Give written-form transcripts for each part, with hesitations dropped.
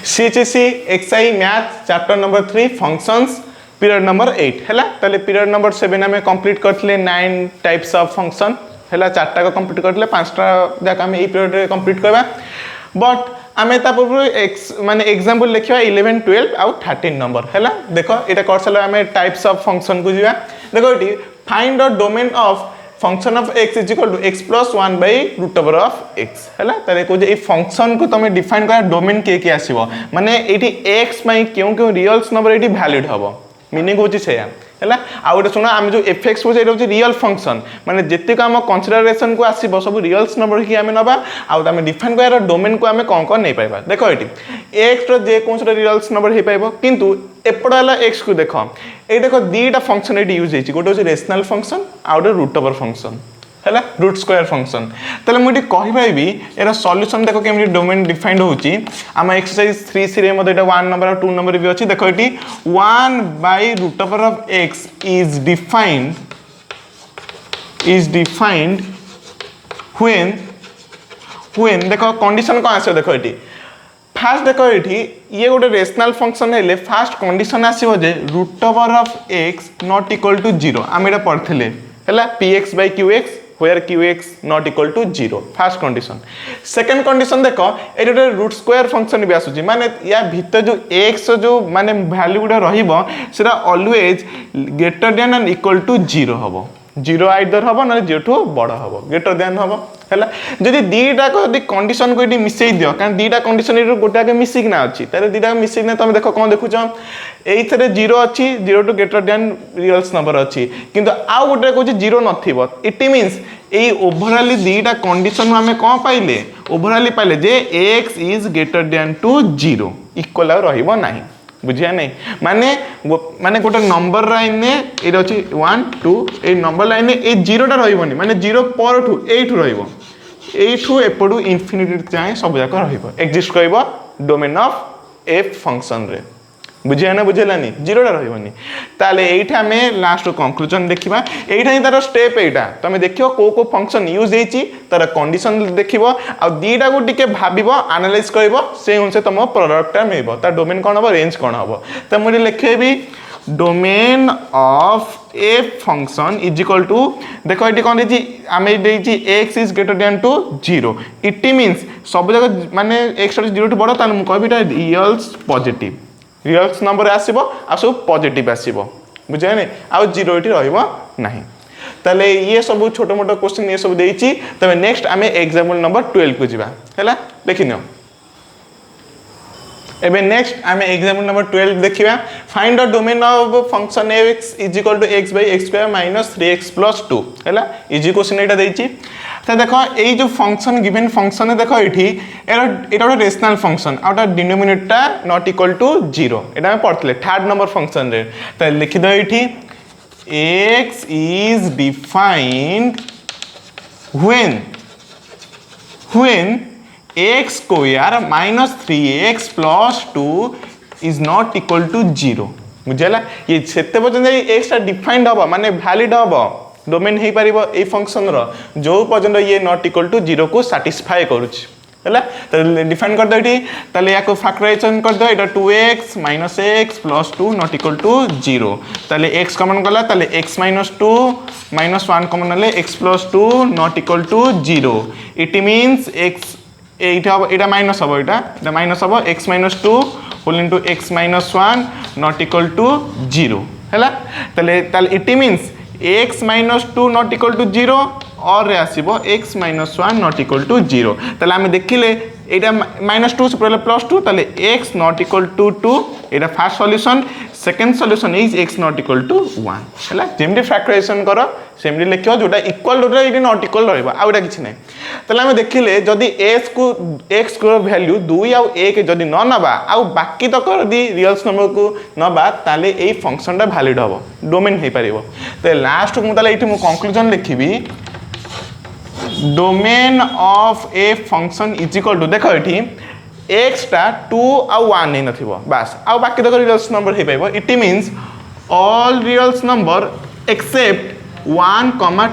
सीएचएससी XI math chapter number 3 functions period number 8 है ताले period number 7 आम कंप्लीट करथिले 9 टाइप्स ऑफ फंक्शन है 4टा को कंप्लीट करथिले 5टा जाक आम ए पीरियड रे कंप्लीट करबा बट आमे ता पूर्व माने एग्जांपल लिखिबा 11 12 आउ 13 नंबर है देखो एटा कर साला आमे टाइप्स ऑफ फंक्शन को जिबा देखो एटी find the domain of function of x is equal to x plus 1 by root over of x हैला तारे को जे फंक्शन को तमे डिफाइन करा डोमेन के आसीबो माने एटी x माई क्यों रियल्स नंबर एटी वैलिड हबो मीनिंग होची सेया हैला आ गोटे सुना आम जो fx को जे होची रियल फंक्शन माने जत्ते काम कंसीडरेशन को आसीबो सब रियल्स नंबर की आमे नबा आ आमे डिफाइन करा डोमेन को आमे कोन नै पाइबा देखो एटी x रो जे कोन रियल्स नंबर हे पाइबो किंतु एपड़ा वाला x को देखो ये देखो दीटा फंक्शन ये यूज होती गोटे हूँ रेशनल फंक्शन आ गए रूट ओवर फंक्शन है रूट स्क्वायर फंक्शन तेल मुझे कहीपरि यार सॉल्यूशन देखो केमि डोमेन डिफाइंड होची आम एक्सरसाइज 3C रे मते 1 नंबर और 2 नंबर भी अच्छी देखो ये 1 by root over of x is defined when देखो कंडीशन कौन आसो देखो ये फास्ट देखो ये गोटे रेशनल फंक्शन है फास्ट कंडीशन आसो जे root over of x not equal to 0 आम ये पढ़ते है px by qx where qx not equal to 0 fast condition second condition देखो ये गोटे रूट स्क्वायर फंक्शन भी आसुची माने या भीतर जो x जो माने वैल्यू गुडा रहिबो सेटा always greater than and equal to 0 हबो 0 आइदर हबो ना 0 ठू बड़ हबो ग्रेटर देन हबो हैला जदि दीटा को यदि कंडीशन को इडी मिसई दियो कारण दीटा कंडीशन रे गोटे आगे मिसिक ना अछि तारे दीटा मिसिक ना तुम देखो कोन देखुछ एइथरे 0 अछि 0 to greater than reals number अछि किंतु आ गोटे कहूँ 0 नथिबो इट मीन्स ए ओवरऑल दीटा कंडीशन आमे कोन पाइले ओवरऑल पाइले जे x is greater than to 0 equal रहिबो नाही बुझिया नहीं माने गोटे नंबर लाइन ने ये अच्छी 1 2 ए नंबर लाइन ने ए 0टा रही माने 0 पर ठू एठू रहिबो एठू एपडू इन्फिनिटी जाए सब जाक रहिबो एग्जिस्ट करबो डोमेन ऑफ एफ फंक्शन रे बुझिया ना बुझेलानी 0टा रहिबोनी ताले एठा में लास्ट कंक्लूजन देखिबा एठा ही तार स्टेप एटा तमे देखियो को फंक्शन यूज हेची तार कंडीशन देखिबो आ दीटा को टिके भाबिबो एनालाइज करबो से उनसे तम प्रोडक्ट मिलबो ता डोमेन कोन हबो रेंज कोन हबो त मुझे लिखेबी domain of a function is equal to देखो ये कौन देछि आमे देछि x is greater than to 0 it means सब जगह माने x 0 टू बड़ तान कहबी रियल्स पॉजिटिव रियल्स नंबर आसीबो आ सब पॉजिटिव आसीबो बुझे नै आ 0 एटी रहइबो नाही ताले ये सब छोटो मोटो क्वेश्चन ये सब देछि तबे नेक्स्ट आमे एग्जांपल नंबर 12 को जिबा हैला देखिनो एबे नेक्स्ट आमे एग्जांपल नंबर 12 देखिबा find the domain of function x is equal to x by x square minus 3x plus 2 हैला इजी क्वेश्चन एटा देछि तो देखो ये जो फंक्शन गिवन फंक्शन है देखो ये गोटे रेशनल फंक्शन आउटा डिनोमिनेटरटा नॉट इक्वल टू 0 एटा हम पढ़ते थर्ड नंबर फंक्शन रे तो लिखि दो ये x is defined when x square minus 3x plus 2 is not equal to 0 बुझेला ये सेते पर्यंत x टा डिफाइंड हबो माने वैलिड हबो डोमेन हे पारिबो ए फंक्शन रो जो पर्यंत ये नॉट इक्वल टू 0 को सैटिस्फाई करूछ हैला त डिफाइन कर दो एठी तले या को फैक्टराइजेशन कर दो एटा 2x - x + 2 not equal to 0 तले x कॉमन गला तले x - 2 - 1 कॉमन ले x + 2 not equal to 0 it means x एटा माइनस हबो एटा माइनस हबो x - 2 whole into x - 1 not equal to 0 हैला तले it means x - 2 not equal to 0 और रे आसीबो x - 1 नॉट इक्वल टू 0 तले हम देखिले एटा -2 से पहले +2 तले x नॉट इक्वल टू 2 एटा first solution second solution is x not equal to 1 हैला जेमडी फैक्टराइजेशन करो सेमडी लिखियो जोटा इक्वल जोटा इट नॉट इक्वल रहइबो आउटा किछ नै तले हम देखिले जदी x को वैल्यू 2 आ 1 जदी न नबा आ बाकी तक यदि रियल्स नंबर को नबा ताले एई फंक्शन टा वैलिड हबो डोमेन हे पारिबो तो लास्ट को ताले इठी मु कंक्लूजन लिखिबी domain of a function is equal to देखो ये x टा 2 आ 1 नहीं नथिबो बस आ बाकी तक रियल्स नंबर हे पाइबो it means all reals number except 1,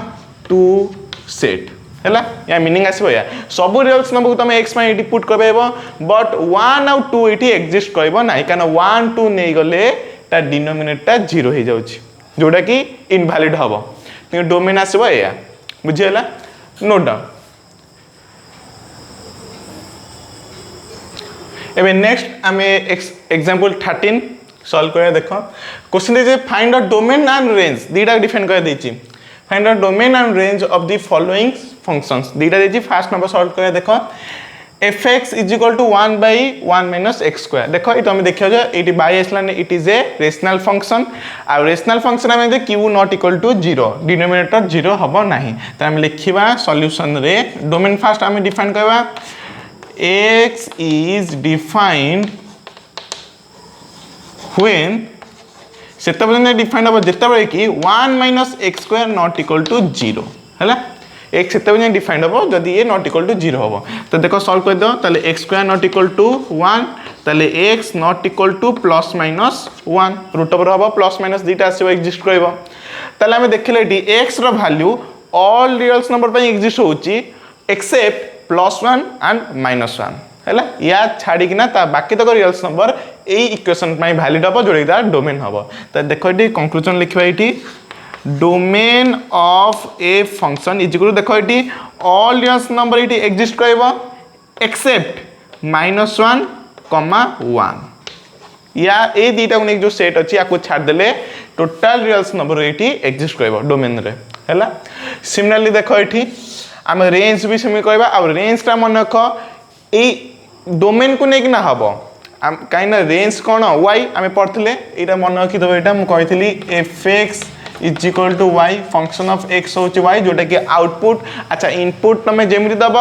2 set है या मीनिंग आसो या सब रियल्स नंबर को तुम एक्स ये पुट कर बट 1 आउ 2 ये एक्जिस्ट कर ना कारण 1 2 नहीं गले ता डिनोमिनेटर 0 हो जाऊँ जोटा कि इनवैलिड हम कि डोमेन आसो या बुझीगला नोट डाउन एबे नेक्स्ट आम एग्जांपल 13 सॉल्व कर देख क्वेश्चन दे find the domain and range दीटा डिफाइन कर देछि find the domain and range of the following functions दीटा देछि फर्स्ट नंबर सॉल्व कर देख fx is equal to 1 by 1 minus x square देखो ये तो हमें देखियो जे इटी बाय एसलान it is a rational function आ रेशनल फंक्शन हमें दे q not equal to 0 denominator 0 हबो नाही त हम लिखिबा सॉल्यूशन रे डोमेन फर्स्ट हमें डिफाइन करबा x is defined when सेता पर्यंत डिफाइन हम जेता बेले कि 1 minus x square not equal to 0 हैला x सेता पर्यंत डिफाइन हम जदी ये not equal to 0 हबो तो देखो सॉल्व कर दो ताले x square not equal to 1 ताले x not equal to plus minus 1 root over हबो प्लस माइनस दीटा आसीबो एग्जिस्ट करबो ताले हम देखले डी x रो वैल्यू ऑल रियल्स नंबर पे एग्जिस्ट होची एक्सेप्ट +1 एंड -1 हैला या छाड़ी कि ना ता बाकी तक रियल्स नंबर ए इक्वेशन पई वैलिड हबो जोड़ी दा डोमेन हबो त देखो एटी कंक्लूजन लिखबा एटी domain of a function is equal देखो एटी ऑल रियल्स नंबर एटी एग्जिस्ट करबो एक्सेप्ट -1, -1 या ए दीटा को जो सेट अछि या को छाड़ देले टोटल रियल्स नंबर एटी एग्जिस्ट करबो डोमेन रे हैला सिमिलरली देखो एटी आम रेंज भी सेमी कहबा आ रेंज का मन रख ए डोमेन को नेक ना हबो कहीं ना रेंज कौन वाई आम पढ़ते यहाँ मन रखिदेव यहाँ मुझे कही fx is equal to y function of x होची y जोटा कि आउटपुट अच्छा इनपुट तुम जमी दब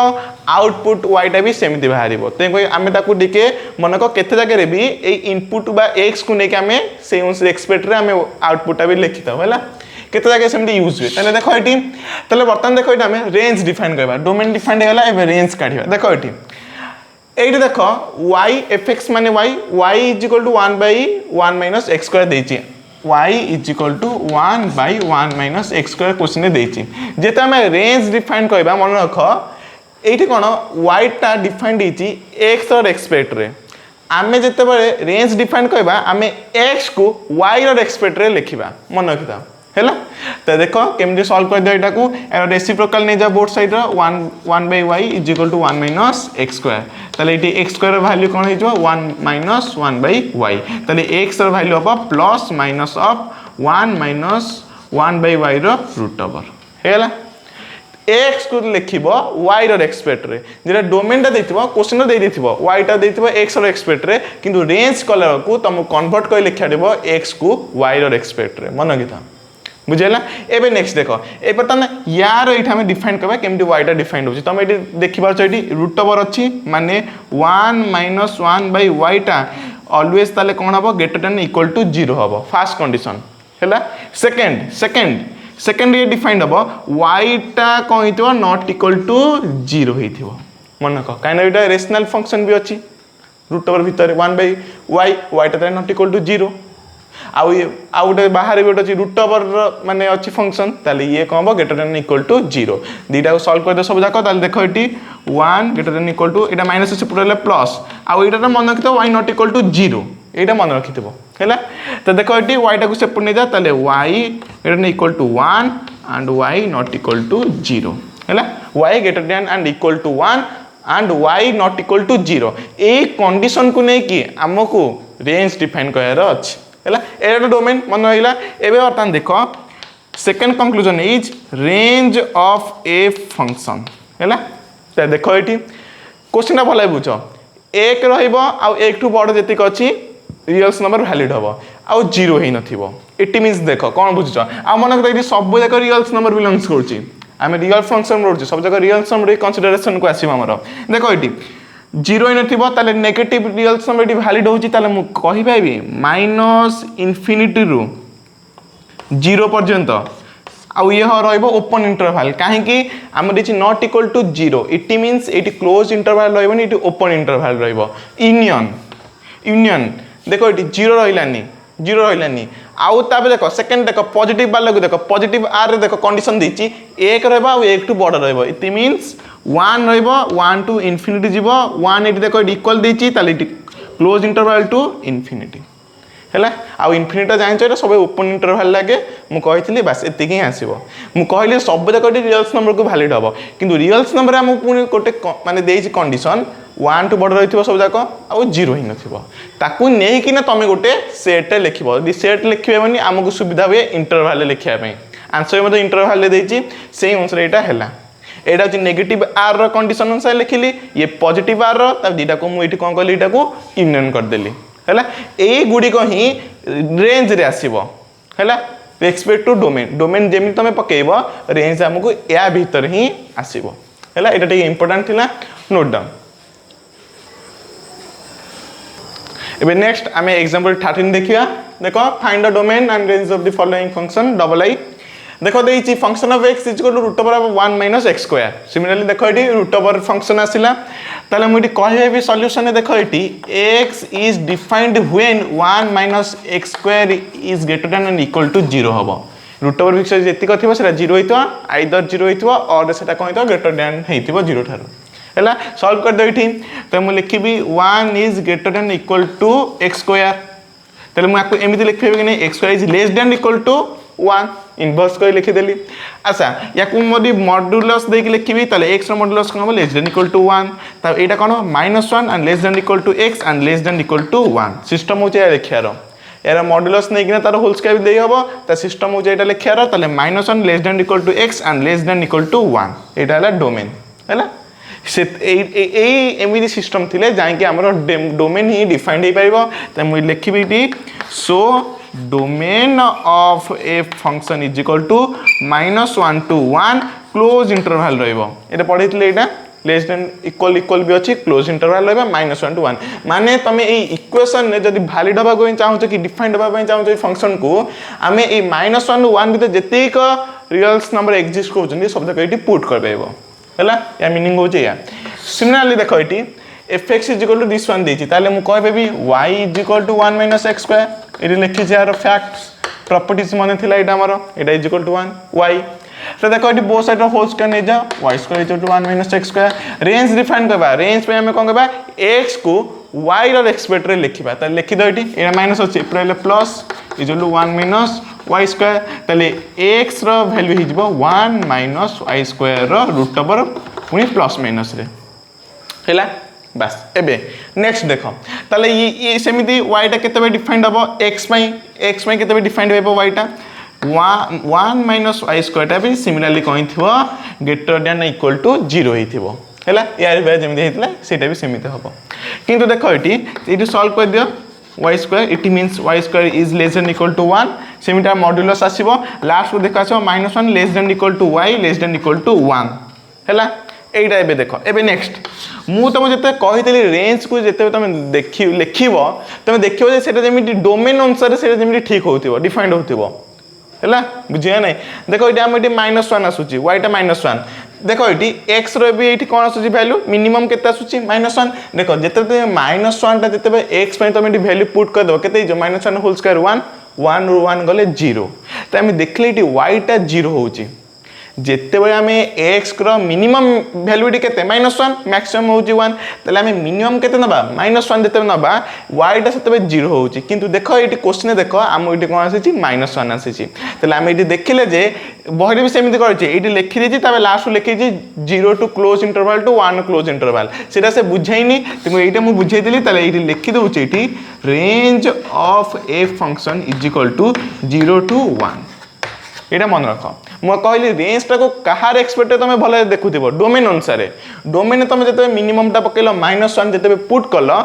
आउटपुट y भी सेमती बाहर तो आम टे मनक केते जगह भी इनपुट बा x को लेकिन आम से एक्सपेक्ट रे आम आउटपुट भी लिखी था है केते जगह सेमती यूज हुए ताले देखो एटी ताले बर्तमान देखो एटा हमें रेंज डिफाइन करबा डोमेन डिफाइन होला एबे रेंज काढिबा देखो एटी एटी देखो y fx माने y is equal to 1 by 1 minus x square देछि y is equal to 1 by 1 minus x square question देछि जेता हमें रेंज डिफाइन करबा मन रखो एटी कोन y ता डिफाइन देछि x और एक्सपेक्ट रे आमे जेते बळे रेंज डिफाइन करबा आमे x को y और एक्सपेक्ट रे लिखिबा मन रखिता हैला तो देखो केमजे सॉल्व कर दिया एटा को एरो रेसिप्रोकल नै जा बोथ साइड रो 1 by y is equal to 1 minus x square तले एटी x square वैल्यू कोन हे जो 1 minus 1 by y तले x रो वैल्यू अब plus minus of 1 minus 1 by y रो रूट ओवर हैला x को लिखिबो y रो एक्सपेक्ट रे जेरा डोमेन ता देथिबो क्वेश्चन दे देथिबो y ता देथिबो x रो एक्सपेक्ट रे किंतु रेंज कलर को तुम कन्वर्ट कर लिखा देबो x को y रो एक्सपेक्ट रे मन किथा बुझेला एबे नेक्स्ट देखो ए बर्तन यार एठा में डिफाइन करबा केमटी y टा डिफाइंड होची तुम एटी देखि पाछो एटी रूट ओवर अछि माने 1 minus 1 by y टा ऑलवेज ताले कोन हबो ग्रेटर देन इक्वल टू 0 हबो फर्स्ट कंडीशन हैला सेकंड ये डिफाइंड हबो y टा कोन हितबो नॉट इक्वल टू 0 हितबो मन को काइना एटा रेशनल फंक्शन भी अछि रूट ओवर भीतर 1 by y टा नॉट इक्वल टू 0 आउटे बाहर भी गोटे रूट ओवर माने अच्छी फंक्शन ताले ये कौन हम ग्रेटर देन इक्वल टू 0 दीटा को सॉल्व कर दे सब जाक ताले देखो एटी 1 ग्रेटर देन इक्वल टू एटा माइनस से पूरा प्लस आउ एटा मन रखितो y नॉट इक्वल टू 0 एटा मन रखितो हैला तो देखो एटी y टा को से पुणे जा ताले y greater than equal to 1 and y not equal to 0 हैला y greater than and equal to 1 and y not equal to 0 ए कंडीशन को नै कि हमको रेंज डिफाइन करार अछि हैला एटा डोमेन मन रहिला एबे बर्तमान देखो second conclusion is range of a function हैला त देखो एटी क्वेश्चन भलै बुझो एक रहिबो आ एक टू बड़ जतिक अछि रियल्स नंबर वैलिड हबो आ 0 हेइ नथिबो इट मींस देखो कोन बुझछो आ मन एटी सब जगह रियल्स नंबर बिलोंग्स करछि आमे रियल फंक्शन रोछि सब जगह रियल्स नंबर कंसीडरेशन को आसीबो हमर देखो एटी 0 इन थिबो ताले नेगेटिव रियल्स नंबर एटी वैलिड होची ताले मु कहि पाइबी माइनस इन्फिनिटी रु 0 पर्यंत आ ये रहइबो ओपन इंटरवल काहे कि हमर is not equal to 0 it means एटी क्लोज इंटरवल रहइबो नि एटी ओपन इंटरवल रहइबो यूनियन देखो एटी 0 रहिलानी आउ तापर देख सेकेंड देख पॉजिटिव वाला को देख पॉजिटिव आर रे देख कंडीशन देछि 1 रहबो आ 1 टू बड़ रहबो इट मींस 1 रहबो 1 टू इन्फिनिटी जीवो 1 एटी देख इक्वल देछि ताले क्लोज इंटरवल टू इन्फिनिटी है आउ इन्फिनिटी जान सब ओपन इंटरवल लगे मुझे बास एति ही आसो मुझे सब जाक रियल्स नंबर को भैलिड हम कि रियल्स नंबर आम पुणी गोटे मानते देती कंडीशन 1 टू बड़ रही सब जाक आउ 0 ही नाकू नहीं तुम गोटे सेट लिख सेट लिखे आमको सुविधा हुए इंटरवल लिखापी आंसर मतलब इंटरवल देती से अनुसार यहाँ एटा हूँ नेगेटिव आर रो कंडीशन अनुसार लिखिली ये पॉजिटिव आर रो दीटा को मुझे कौन कली यहाँ यूनियन करदेली है यही गुड़िक ही रेंज रे आसो है एक्सपेक्ट टू डोमेन डोमेन जमी तुम पकेब रेंज आमको या भीतर ही आसो है यहाँ टे इंपोर्टाट थिला नोट डाउन एबे नेक्स्ट आम एग्जांपल 13 देखिया देखो find the domain and range of the following function double I देखो देछि function of x is equal to root over 1 minus x square similarly देखो एटी रूट ओवर फंक्शन आसिला ताले मुडी कहबे भी सॉल्यूशन ने देखो एटी x is defined when 1 minus x square is greater than and equal to 0 हबो रूट ओवर फिक्स जेति कथिबो सेटा 0 होइतो आइदर 0 होइतो और सेटा कोन होइतो ग्रेटर देन हेइतिबो 0 थारो हैला सॉल्व कर दो एठी तो मु लिखिबी 1 is greater than equal to x square ताले मु आको एमिति लिखिबे कि नै x square is less than equal to 1 inverse को लिखिदेली अच्छा या मोदी मॉड्यूलस देके लिखिबी ताले x रो मॉड्यूलस कोन हो लेस देन इक्वल टू 1 तब एटा कोन -1 and less than equal to x and less than equal to 1 system हो जाय लिखियारो यार मॉड्यूलस नै कि तार होल स्क्वायर भी देई हबो त सिस्टम हो जाय एटा लिखियारो ताले -1 less than equal to x and less than equal to 1 एटा हला डोमेन हैला से एमती सिस्टम थिले जाई कि हमर डोमेन ही डिफाइंड हो पाइबो त मु लिखिबी टी so domain of a function is equal to -1 to 1 close interval रहिबो एटा पढितले एटा लेस देन इक्वल इक्वल भी अछि क्लोज इंटरवल रहिबो -1 टू 1 माने तमे ए इक्वेशन ने जदी वैलिड होबा को चाहौ कि डिफाइंड होबा पय चाहौ फंक्शन को आमे ए -1 टू 1 भीतर जतेक रियल्स नंबर एग्जिस्ट करछन सब जगह एटी पुट कर पाइबो हैला या मीनिंग हो जे या सिमिलरली देखो एटी fx is equal to this one देछि ताले मु कहबे भी y is equal to 1 minus x square एटी लिखि जे यार फैक्ट्स प्रॉपर्टीज माने थिला एटा हमर एटा इज इक्वल टू 1 y तो देखो एटी both side of whole square नै जा y square is equal to 1 minus x square range define करबा रेंज पे हमें कोन करबा x को y रो एक्सपेक्ट रे लिखिबा त लिखि दो एटी एटा माइनस अछि प्रेले plus is equal to 1 minus y square तले x रो वैल्यू हि जबो 1 माइनस y स्क्वायर रो रूट ओवर पुनी प्लस माइनस रे हैला बस एबे नेक्स्ट देखो ताले ये सेमिति y टा केते बे डिफाइंड हबो x पई केते बे डिफाइंड हेबो y टा 1 माइनस y स्क्वायर टा भी सिमिलरली कहि थिबो ग्रेटर देन इक्वल टू 0 हि थिबो हैला यार बे जेमि हेतला सेटा भी सेमिति हबो किंतु देखो एटी सॉल्व कर दियो y square it means y square is less than equal to 1 सेमिटा मॉड्यूलस आसीबो लास्ट को देखा आछो -1 less than equal to y less than equal to 1 हैला एटा एबे देखो एबे नेक्स्ट मु तुम जते कहितली रेंज को जते तुम देखि लिखिबो तुम देखिबो जे सेटा जेमिति डोमेन अनुसार सेटा जेमिति ठीक होतिबो डिफाइंड होतिबो हैला बुझिया नै देखो एटा हम एटी -1 आसुची y टा -1 देखो एटी x रो भी एटी कोन आसुची वैल्यू मिनिमम केते आसुची -1 देखो जते -1 टा जते x पय तुम एटी वैल्यू पुट कर दो केते जो -1 होल स्क्वायर 1 रो 1 गले 0 त हम देखले एटी y टा 0 होची जेते बळे आमे x रो मिनिमम वैल्यू डी केते -1 मैक्सिमम होची 1 तले आमे मिनिमम केते नबा -1 जेते नबा y टा सेते 0 होची किंतु देखो एटी क्वेश्चन देखो आम एटी कोन आसीची -1 आसीची तले आमे एटी देखिले जे बहरे भी सेमिति करछि एटी लिखि देछि तबे लास्ट लिखि जे 0 to close interval to 1 close interval सेटा से बुझाइनी तुम एटा मु बुझाइ देली तले एटी लिखि दउछि एटी range of a function is equal to 0 to 1 एटा मन रखो मु कहली रेंज टा को कहार एक्सपेक्ट तुम भले देखुथिबो डोमेन अनुसार डोमेन तुम जते मिनिमम टा पकेलो -1 जते पुट कलो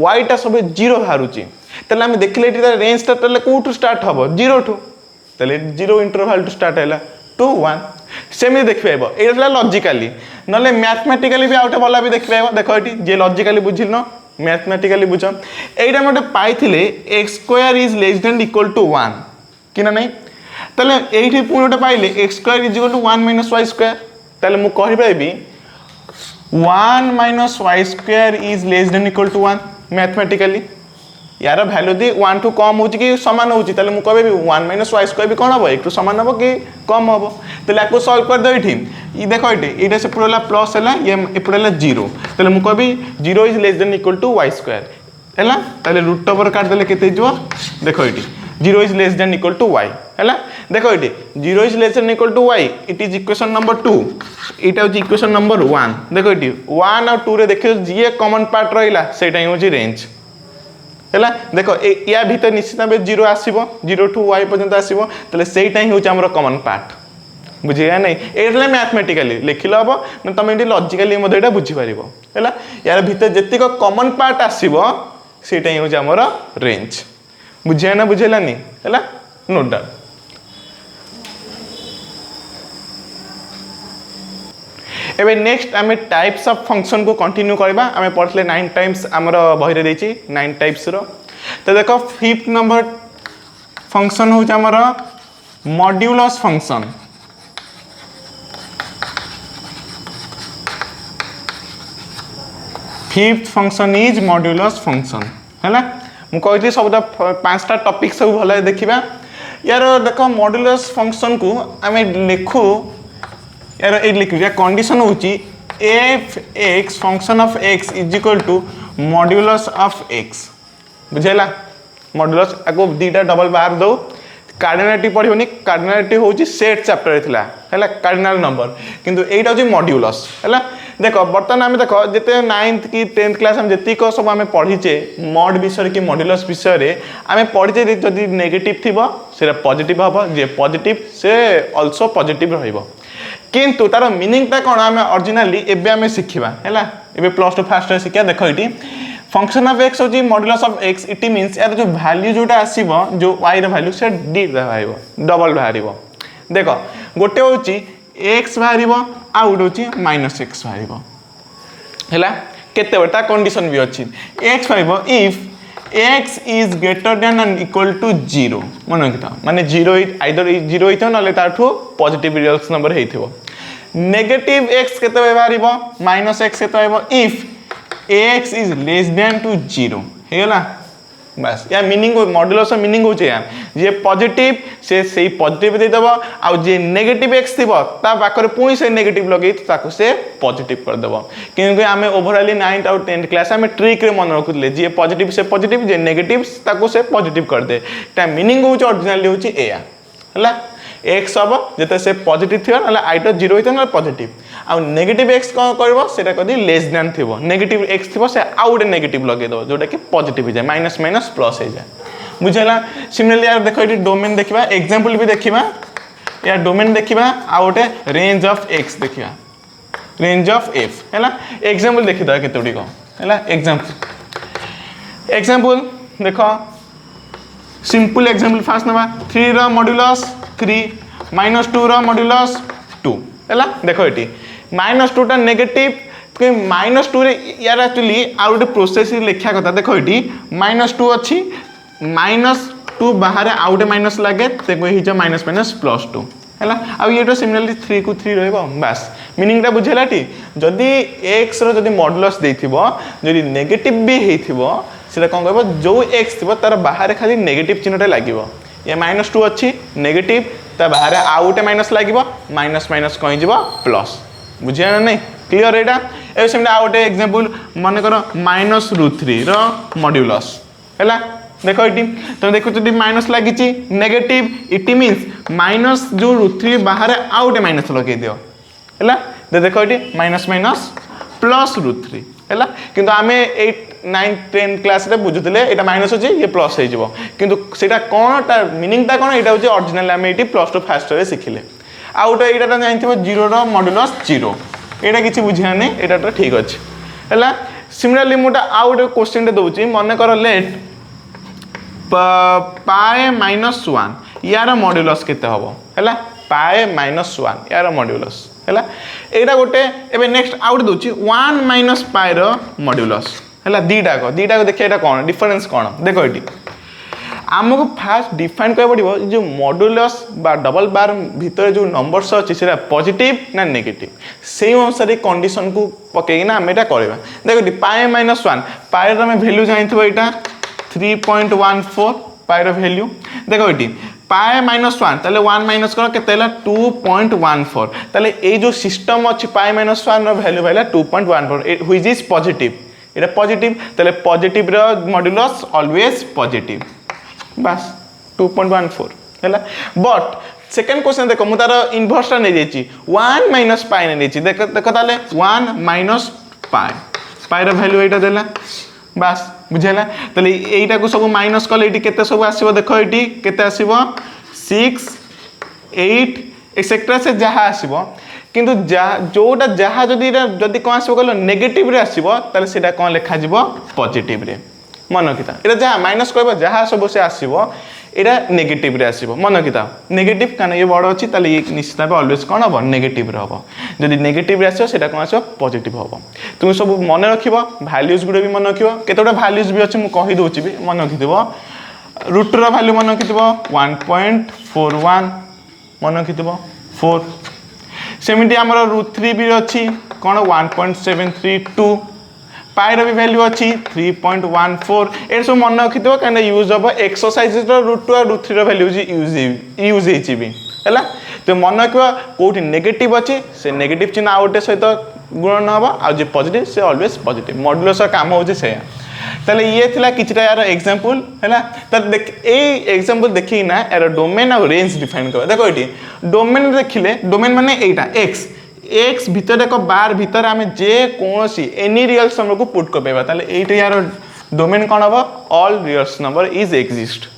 y टा सब 0 हारुची तले हम देखले एटी रेंज टा तले को टू स्टार्ट हबो 0 टू तले 0 इंटरवल टू स्टार्ट हैला टू 1 सेमी देखिबो एटा लॉजिकली नले मैथमेटिकली भी आउट भला भी देखिबो देखो एटी जे लॉजिकली बुझिलनो मैथमेटिकली बुझो एटा मटे पाइथिले x square is less than equal to 1 किना नै तले एठी पुनोटा पाइले x square is equal to 1 minus y square तले मु कहि पाइबी 1 minus y square is less than equal to 1 mathematically यार भैल्यू दी 1 टू कम हो कि सामान हो ताले मु कहबे 1 माइनस y स्क्वायर भी कौन हम 1 टू सामान हम कि कम हम ताले आपको सॉल्व कर दो ये देखो ये से पूरा प्लस है ये एपटे 0 ताले मु कहबी 0 is less than equal to y square है ताले रूट ओवर काट देले केते जो देखो ये 0 is less than equal to y है देखो ये 0 is less than equal to y it is equation number 2 इटा हो इक्वेशन नंबर 1 देखो ये 1 और 2 रे देखियो जे कॉमन पार्ट रहिला सेटा ही हो रेंज है देखो या भीतर निश्चित भाव 0 आसो 0 टू y पर्यंत आसो ताले सेटा ही होची हमर कॉमन पार्ट बुझिया नहीं एटा मैथमेटिकली लिखिल हम ना तुम ये लॉजिकली मत ये बुझीपार है यार भीतर जेतिक कॉमन पार्ट आसो सेटा ही होची हमर रेंज बुझिया ना बुझेलानी है नो डाउट एबे नेक्स्ट आमे टाइप्स ऑफ फंक्शन को कंटिन्यू करबा आमे पढ़ले 9 टाइम्स हमर बही रे देछि 9 टाइप्स रो तो देखो फिफ्थ नंबर फंक्शन हो हमर modulus function fifth function is modulus function हैला मु कहथि सब पांचटा टॉपिक सब भले देखिबा यार देखो मॉड्यूलस फंक्शन को आमे लिखू यार ये लिख कंडीशन होची F x function of x is equal to modulus of x बुझेला मॉड्यूलस आको दीटा डबल बार दो कार्डिनलिटी पढ़िबनी कार्डिनलिटी होची सेट चैप्टर थिला हैला कार्डिनल नंबर किंतु एटा होची मॉड्यूलस हैला देखो बर्तमान आमे देखो जते 9th की 10th क्लास हम जति को सब आमे पढ़िचे मॉड विषय की मॉड्यूलस विषय रे आमे पढ़िचे जदि नेगेटिव थिबो सेरा पॉजिटिव हबो जे पॉजिटिव से आल्सो पॉजिटिव रहइबो किंतु तार मीनिंग ता कोन आमे ओरिजिनली एबे आमे सिखिबा हैला एबे प्लस 2 फास्ट सिखिया देखो इटी फंक्शन ऑफ x होची modulus of x it means यार जो वैल्यू जोटा आसीबो जो y रे वैल्यू से d रहइबो डबल बाहरिबो देखो गोटे होची x बाहरिबो आ गोटे होची -x बाहरिबो हैला केते बटा कंडीशन भी अछि x बाहरिबो if x is greater than or equal to 0 मन रखिता माने 0 आइदर 0 होइतो नले ताठो पॉजिटिव रियल नंबर हेइथिबो नेगेटिव x केते बाहरिबो -x केते आइबो if x is less than to 0 हेला बस या मीनिंग मॉड्यूलस मीनिंग होचे या जे पॉजिटिव से सही पॉजिटिव दे दबो आ जे नेगेटिव x थिबो ता पाकर पुई से नेगेटिव लगेई ताको से पॉजिटिव कर दबो क्योंकि हमें ओवरऑली 9th और 10th क्लास में ट्रिक रे मन रखुले जे पॉजिटिव से पॉजिटिव जे नेगेटिव ताको से पॉजिटिव कर दे ता मीनिंग होचे ओरिजिनली होचे एया हला x हबो जते से पॉजिटिव थियो नले आइटा 0 होइतो न पॉजिटिव आ नेगेटिव x को करबो सेटा कदी लेस देन थिबो नेगेटिव x थिबो से आउट नेगेटिव लगे दो जोटा कि पॉजिटिव हो जाए माइनस माइनस प्लस हो जाए बुझेला सिमिलरली यार देखो ये डोमेन देखिबा एग्जांपल भी देखिबा या डोमेन देखिबा आ ओटे रेंज ऑफ x देखिबा रेंज ऑफ f हैला एग्जांपल देखिदा केतोडी को हैला एग्जांपल देखो सिंपल एग्जांपल फास्ट नबा 3 रा मॉड्यूलस 3 -2 रा मॉड्यूलस 2 हैला देखो एटी -2 टा नेगेटिव कि -2 रे यार एक्चुअली आ गोटे प्रोसेस लिखा कथा देखो एटी -2 अछि -2 बाहर आ गोटे माइनस लागे तेको हि जे माइनस माइनस +2 हैला आ ये तो सिमिलरली 3 को 3 रहबो बस मीनिंग ता बुझेलाटी जदी x रो जदी मॉड्यूलस देथिबो जदी नेगेटिव भी हेथिबो सेटा कोन कहबो जो x थिबो तार बाहर खाली नेगेटिव चिन्हटा लागिबो ये -2 अछि नेगेटिव ता बाहर आ गोटे माइनस लागिबो माइनस माइनस कहि जिवो प्लस बुझिया ना नहीं क्लियर एटा ए सेम आ गोटे एग्जांपल माने करो -√3 रो मॉड्यूलस हैला देखो इटी तुम देखो जदी माइनस लागिची नेगेटिव इट मींस माइनस जो √3 बाहर आ गोटे माइनस लगे दियो हैला देखो इटी माइनस माइनस प्लस √3 हैला किंतु आमे 8 9 10 क्लास रे बुझुतले एटा माइनस होची ये प्लस हे जिवो किंतु सेटा कोन ता मीनिंग ता कोन एटा होची ओरिजिनल आमे एटी प्लस 2 फास्ट रे सिखिले आ ओटा एटा ता जानथिबो 0 रो मॉड्यूलस 0 एटा किछि बुझिया नै एटा तो ठीक अछि हैला सिमिलरली मोटा आ ओटे क्वेश्चन रे दोची मने कर लेट पाई -1 यार मॉड्यूलस केते हबो हैला पाई -1 यार मॉड्यूलस हैला एटा गोटे एबे नेक्स्ट आउट दोची 1 - पाई रो मॉड्यूलस हैला दीटा को देखिए एटा कोन डिफरेंस कोन देखो एटी हमको फास्ट डिफाइन कर पड़िबो जो मॉड्यूलस बा डबल बार भीतर जो नंबर्स अछि सेरा पॉजिटिव ना नेगेटिव सेम अनुसार कंडीशन को पकेई ना हम एटा करबा देखो पाई -1 पाई रो में वैल्यू जानिथबो एटा 3.14 पाई वैल्यू देख ये पाए -1 ताले 1 माइनस कर केते 2.14 ताले ए जो सिस्टम अच्छी पाए -1 रो value भाइला 2.14 which is positive Etah positive ताले पॉजिटिव रो मॉड्यूलस ऑलवेज पॉजिटिव बस 2.14 हैला बट सेकंड क्वेश्चन देखो मु तार इनवर्स नै देछि 1 माइनस पाई नै देछि देखो देखो ताले 1 माइनस पाई पाई रो वैल्यू एटा देला बस बुझेला ताले एटा को सब माइनस कले एटी केते सब आसीबो देखो एटी केते आसीबो 6 8 एक्सेट्रा से जहा आसीबो किंतु जोटा जहा जदी कोन आसीबो कहलो नेगेटिव रे आसीबो ताले सेटा कोन लिखा जिवो पॉजिटिव रे मन किता एटा जहा माइनस कहबो जहा सब से आसीबो एटा नेगेटिव रे आसीबो मन किता नेगेटिव काना ये बड़ अछि ताले ये निश्चित भाबे ऑलवेज कोन हबो नेगेटिव रे हबो जदी नेगेटिव रे आसीबो सेटा कोन आसीबो पॉजिटिव हबो तुम सब मन रखिबो वैल्यूज गुडे भी मन रखिबो केतोटा वैल्यूज भी अछि मु कहि दोछि भी मन रखिदिबो रूट रो वैल्यू मन रखिदिबो 1.41 मन रखिदिबो 4 सेमिति हमर रूट 3 भी अछि कोन 1.732 पाई रो भी वैल्यू अछि 3.14 ए सब मन रखिदिबो काना यूज ऑफ एक्सरसाइजेस रो रूट 2 और रूट 3 रो वैल्यू यूज हेछि भी हैला तो मन रखिबो कोठी नेगेटिव अछि से नेगेटिव चिन्ह आउटे सहित गुणन हबो आ जे पॉजिटिव से ऑलवेज पॉजिटिव मॉड्यूलस काम होछि से ताले ये थिला किछटा यार एग्जांपल हैला त देख ए एग्जांपल देखि ना यार डोमेन और रेंज डिफाइन कर देखो एटी डोमेन देखिले डोमेन माने एटा x भीतर एक बार भीतर आमे जे कोनसी एनी रियल नंबर को पुट कर पेबा ताले एटा यार डोमेन कोन हबो all real number is exist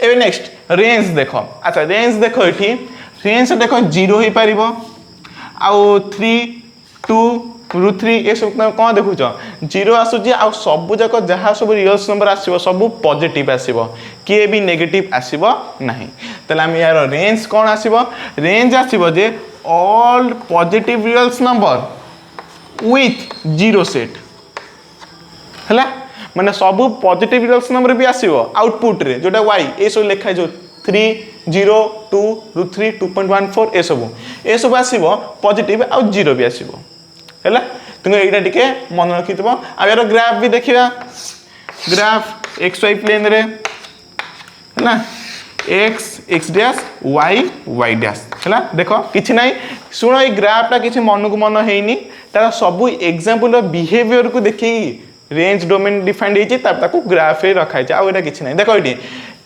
एबे नेक्स्ट रेंज देखो अच्छा रेंज देखो एटी रेंज देखो 0 ही पारिबो आ 3 2 रूट 3 ए सब कोन देखु छ 0 आसु जे आ सब जक जहा सब रियल नंबर आसीबो सब पॉजिटिव आसीबो के भी नेगेटिव आसीबो नहीं तले हम यार रेंज कोन आसीबो रेंज आसीबो जे all positive real number with 0 set हला माने सब पॉजिटिव रियल नंबर भी आसीबो आउटपुट रे जोटा y ए सब लिखा जो 3 0 2 रूट 3 2.14 ए सब आसीबो पॉजिटिव आ 0 भी आसीबो हैला तुम एटा टिके मन रखितबो आ यार ग्राफ भी देखिबा ग्राफ xy प्लेन रे हैला x डैश y डैश हैला देखो किछि नै सुनो ए ग्राफटा किछि मन को मन हेइनी तार सब एग्जांपल ऑफ बिहेवियर को देखि रेंज डोमेन डिफाइंड हेछि तब ताको ग्राफ रे रखाइ छै आ एटा किछि नै देखो एटी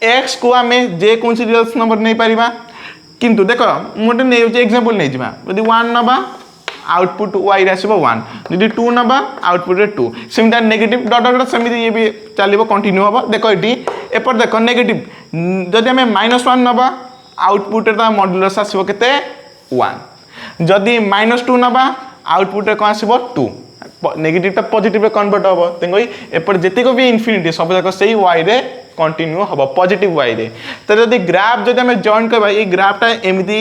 x को हमें जे कोनसी रियल नंबर नै परिबा किंतु देखो मोटे नै एग्जांपल नै जिबा यदि 1 नबा आउटपुट y रे आसीबो 1 यदि 2 नबा आउटपुट रे 2 सेमिदा नेगेटिव डॉट डॉट सेमिदी ये भी चलिबो कंटिन्यू हबो देखो एटी एपर देखो नेगेटिव जदि हमें -1 नबा आउटपुट रे ता मॉड्यूलस आसीबो केते 1 जदि -2 नबा आउटपुट रे कोन आसीबो 2 नेगेटिव ता पॉजिटिव रे कन्वर्ट हबो तेंगोई एपर जेते को भी इंफिनिटी सब जाक सेही y रे कंटिन्यू हबो पॉजिटिव y रे त जदि ग्राफ जदि हमें जॉइन करबा ए ग्राफटा एमिदी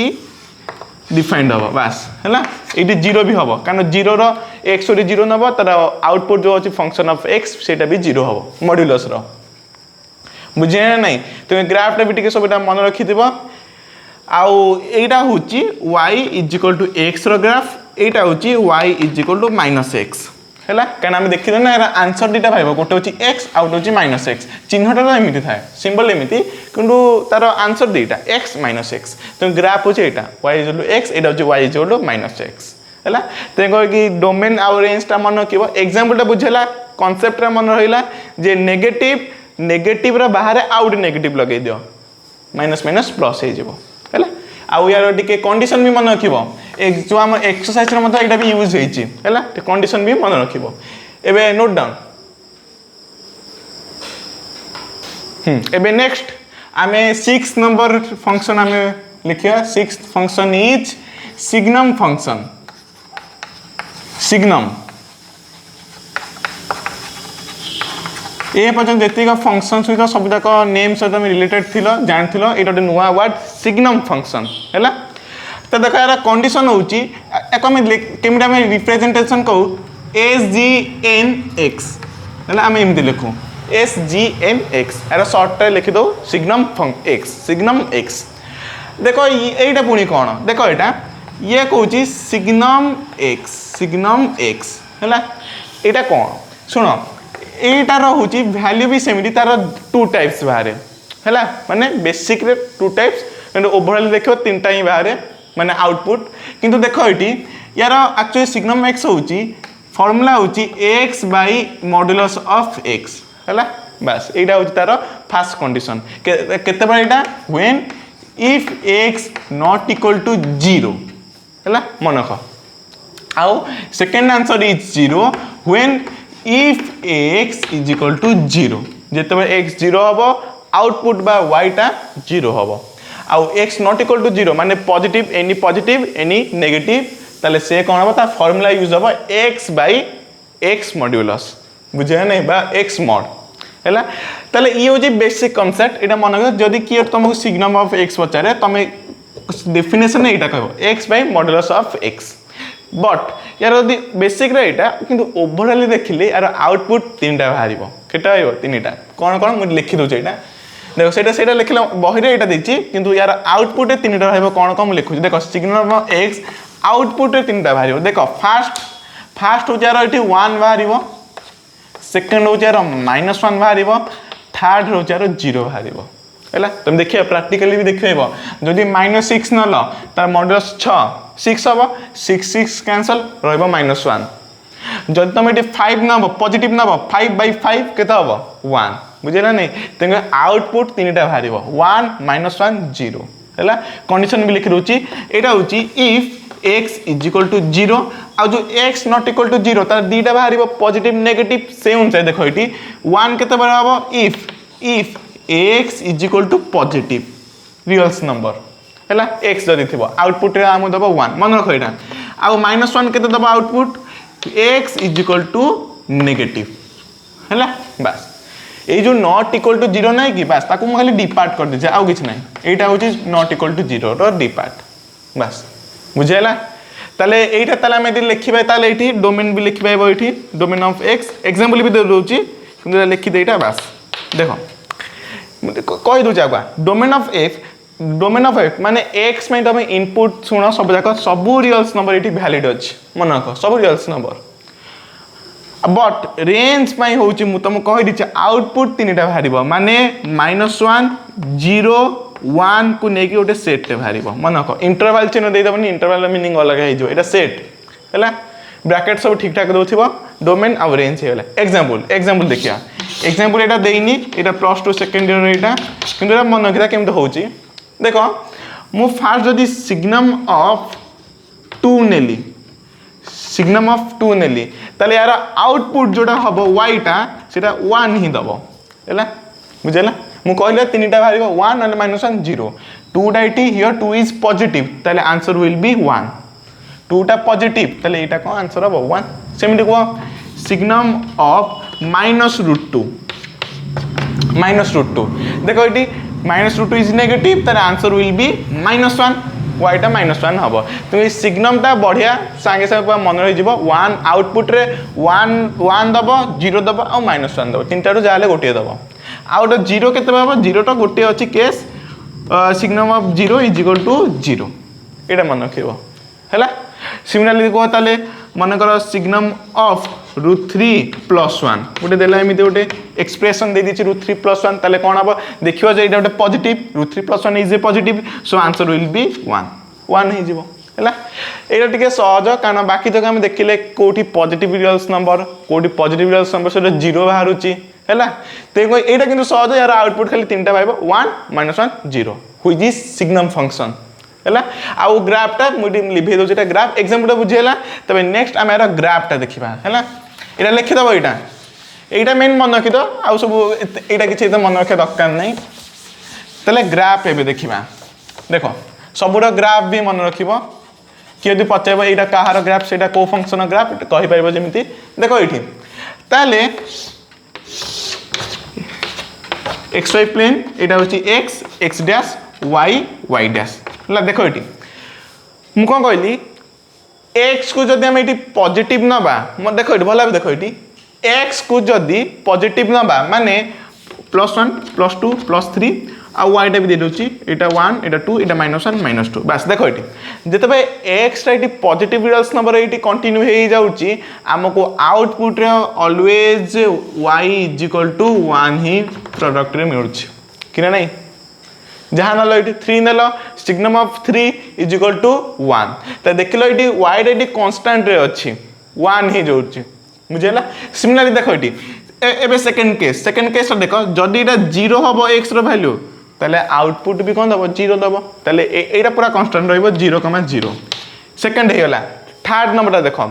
डिफाइंड हबो बस हैला एटी 0 भी हबो कारण 0 रो x रे 0 नबो तर आउटपुट जो अछि फंक्शन ऑफ x सेटा भी 0 हबो मॉड्यूलस रो बुझे नै तुम ग्राफटा भी टिके सबटा मन रखि दिबो आउ एटा होची y = x रो ग्राफ एटा होची y = -x हैला कारण हम देखि ना एरा आंसर दिटा भाइबो गोटे होची x आउट होची -x चिन्हटा तो एमिति थाए सिंबल एमिति किंतु तार आंसर दिटा x -x तो ग्राफ होची एटा y = x एटा होची y = -x हैला तेको कि डोमेन आ रेंज ता मन किबो एग्जांपल ता बुझेला कांसेप्ट रा मन रहिला जे नेगेटिव रा बाहर आउट नेगेटिव लगे दियो माइनस माइनस प्लस हे जिवो हैला आ यार टिके कंडीशन भी मन रखिबो एक जो हम एक्सरसाइज रे मतलब एटा भी यूज हेछि हैला ते कंडीशन भी मन रखिबो एबे नोट डाउन एबे नेक्स्ट आमे 6 नंबर फंक्शन आमे लिखिया 6th function is signum function signum ए पर्यंत जेतिका फंक्शन सहित सब जाक नेम सहित में रिलेटेड थिलो जानथिलो एटा नुवा वर्ड सिग्नम फंक्शन हैला त देखा यार कंडीशन होची एक हम केमिटा में रिप्रेजेंटेशन कहू SGNX हैला हम एमति लिखू SGNX यार शॉर्ट रे लिखि दो सिग्नम x देखो एटा पुनी कोन देखो एटा ये कहूची सिग्नम x हैला एटा कोन सुनो एटार हूँ भैल्यू भी सेमती तार टू टाइप्स बाहर है माने बेसिक रे टू टाइप्स ओवरऑल देखो तीन टा ही बाहर माने आउटपुट किंतु देखो ये यार एक्चुअली सिग्नम एक्स हूँ फॉर्मूला हूँ x by modulus of x है बस यहाँ हूँ तार फास्ट कंडीशन केते बार एटा when if x not equal to 0 है मन रख आउ second answer is 0 when if x is equal to 0 जिते एक्स 0 हम आउटपुट बा y टा 0 हम आउ एक्स नॉट इक्वल टू 0 माने पॉजिटिव एनी नेगेटिव ताले से कौन हम तार फॉर्मूला यूज हम एक्स बाई एक्स मॉड्यूलस बुझे नहीं बा एक्स मॉड है ताले ये हूँ बेसिक कॉन्सेप्ट यहाँ मन रख जदि किए तुमको सिग्नम ऑफ एक्स पचारे तुम डेफिनेशन यहाँ कह x by modulus of x but यार यदि बेसिक यहाँ कि ओवरऑल देखिले यार आउटपुट तीन टा बाहर केटा तीन टा कौन कौन मुझे लिखी दूसरे यहाँ देख से लिखले बही यहाँ देती कि यार आउटपुट तीन टा कौन कौन लिखुची देख सिग्नम ऑफ एक्स आउटपुट तीन टा बाहर देख फास्ट हूँ यार ये 1 बाहर सेकेंड हूँ यार -1 बाहर थर्ड हूँ यार 0 बाहर है तुम देखिए प्राक्टिकली भी देख जदि -6 नल तार मॉड्यूलस 6 हम 6 कैंसल -1 जब तुम ये 5 नब पॉजिटिव नब 5/5 के हम 1 बुझेगा नहीं तेज आउटपुट तीन टा बाहर 1 -1 0 है कंडीशन भी लिखी दूसरी यहाँ हूँ if x is equal to 0 आ जो x नॉट इक्वल टू 0 तार दीटा बाहर पॉजिटिव नेगेटिव से अनुसार देखो ये 1 के हम if x is equal to positive reals number है x जदि थी आउटपुट आम दब 1 मन रख यहाँ आउ -1 के दब output x is equal to negative है बस ये जो नॉट इक्वल टू 0 ना कि बस ताकू खाली डिपार्ट कर दीजिए आउ किछ नहीं यहाँ हूँ नॉट इक्वल टू 0 रो डिपार्ट बस बुझेगा ताले एटा ताले हम यदि लिखिबा ताले एठी डोमेन भी लिखिबा एठी डोमेन ऑफ एक्स एग्जांपल भी दे दोची किंतु लिखि देटा बस देखो कहि दोचा बा डोमेन ऑफ एक्स माने एक्स में तुम इनपुट सुनो सब जाक सब रियल्स नंबर एठी वैलिड अछि मन रख सब रियल्स नंबर बट रेंज पाई होची मु तुम कहि दिछ आउटपुट तीनटा बाहरिबो माने -1 0 1 को लेकिन गोटे सेट बाहर मन रख इंटरवाल चिन्ह देदेवनी इंटरवाल मीनिंग अलग हो सेट है ब्रैकेट सब ठीक ठाक दौर डोमेन आउ रेंज हो एग्जांपल देखिए एग्जांपल यहाँ देनी यहाँ +2 सेकेंड ईयर यहाँ कि मन रखा केमती हो देख मु फास्ट जदि सिग्नम ऑफ 2 नेली ताले यार आउटपुट जोटा हम वाईटा से 1 ही दब है बुझेगा मु कहले तीन टा बाहर 1 और -1 0 2 डाइटी हियर 2 इज पॉजिटिव ताले आंसर विल बी 1 2 टा पॉजिटिव ताले एटा को आंसर हम 1 सेमती को सिग्नम ऑफ -√2 देखो ये -√2 इज नेगेटिव ताले आंसर विल बी -1 वाईटा -1 हम तो ये सिग्नमटा बढ़िया सांगे सांगे मन रही 1 आउटपुट रे 1 दब 0 दब आ -1 दब तीन टारू जाले गोटे दब आउ गोटे 0 के 0 टा गोटे अच्छी case signum of 0 is equal to 0 यहाँ मन रख है सिमिलरली कह ताले मन कर सिग्नम ऑफ √3 + 1 गोटे देला एमती गोटे एक्सप्रेशन दे दीची √3 + 1 ताले कौन हम देखियो जे एटा गोटे positive √3 + 1 is a positive so answer will B 1 ही जीवो है ये टे सहज कारण बाकी जगह आम देखिले कौटी positive reals number कौटी positive reals number से 0 बाहर है तो यहाँ कि सहज यार आउटपुट खाली तीन टा 1 -1 0 व्हिच इज सिग्नम फंक्शन है आउ ग्राफटा मुझे लिभे दूसरा ग्राफ एग्जांपल बुझेगा तब नेक्स्ट आम यार ग्राफटा देखा है यहाँ लिखिदेव यहाँ मेन मन रखिद आउ सब यहाँ किसी मन रखा दरकार नहीं तेल ग्राफ एवं देखा देख सबूर ग्राफ भी मन रख किए यदि पचार यहाँ कहार ग्राफ से कौ फंक्शन ग्राफ कहीपर जमी देख ये ताले XY प्लेन यहाँ हूँ x डैश y डैश है देख ये मुझे कौन कहली x को जब आम ये पॉजिटिव नवा देख ये भल देख ये x को जदि पॉजिटिव नवा माने +1 +2 +3 आउ वाईटा भी दे दूची एटा 1 एटा 2 एटा -1 -2 बस देखो ये जिते एक्स ये पॉजिटिव रियल्स नंबर ये कंटिन्यू हो जाऊँगी आमको output always y equal to 1 ही प्रोडक्ट रे मिलूँ कि ना नहीं जहाँ नल ये 3 नल signum of 3 is equal to 1 तो देख लो ये y रे कांस्टेंट रे अच्छी 1 ही जाऊँगी बुझेगा सिमिलरली देखो ये एबे सेकंड केस देख जदि एटा 0 हम एक्स रो वैल्यू ताले आउटपुट भी कौन दबो 0 दबो ताले एटा पूरा कांस्टेंट रहइबो 0,0 सेकंड हे गला थर्ड नंबर देखो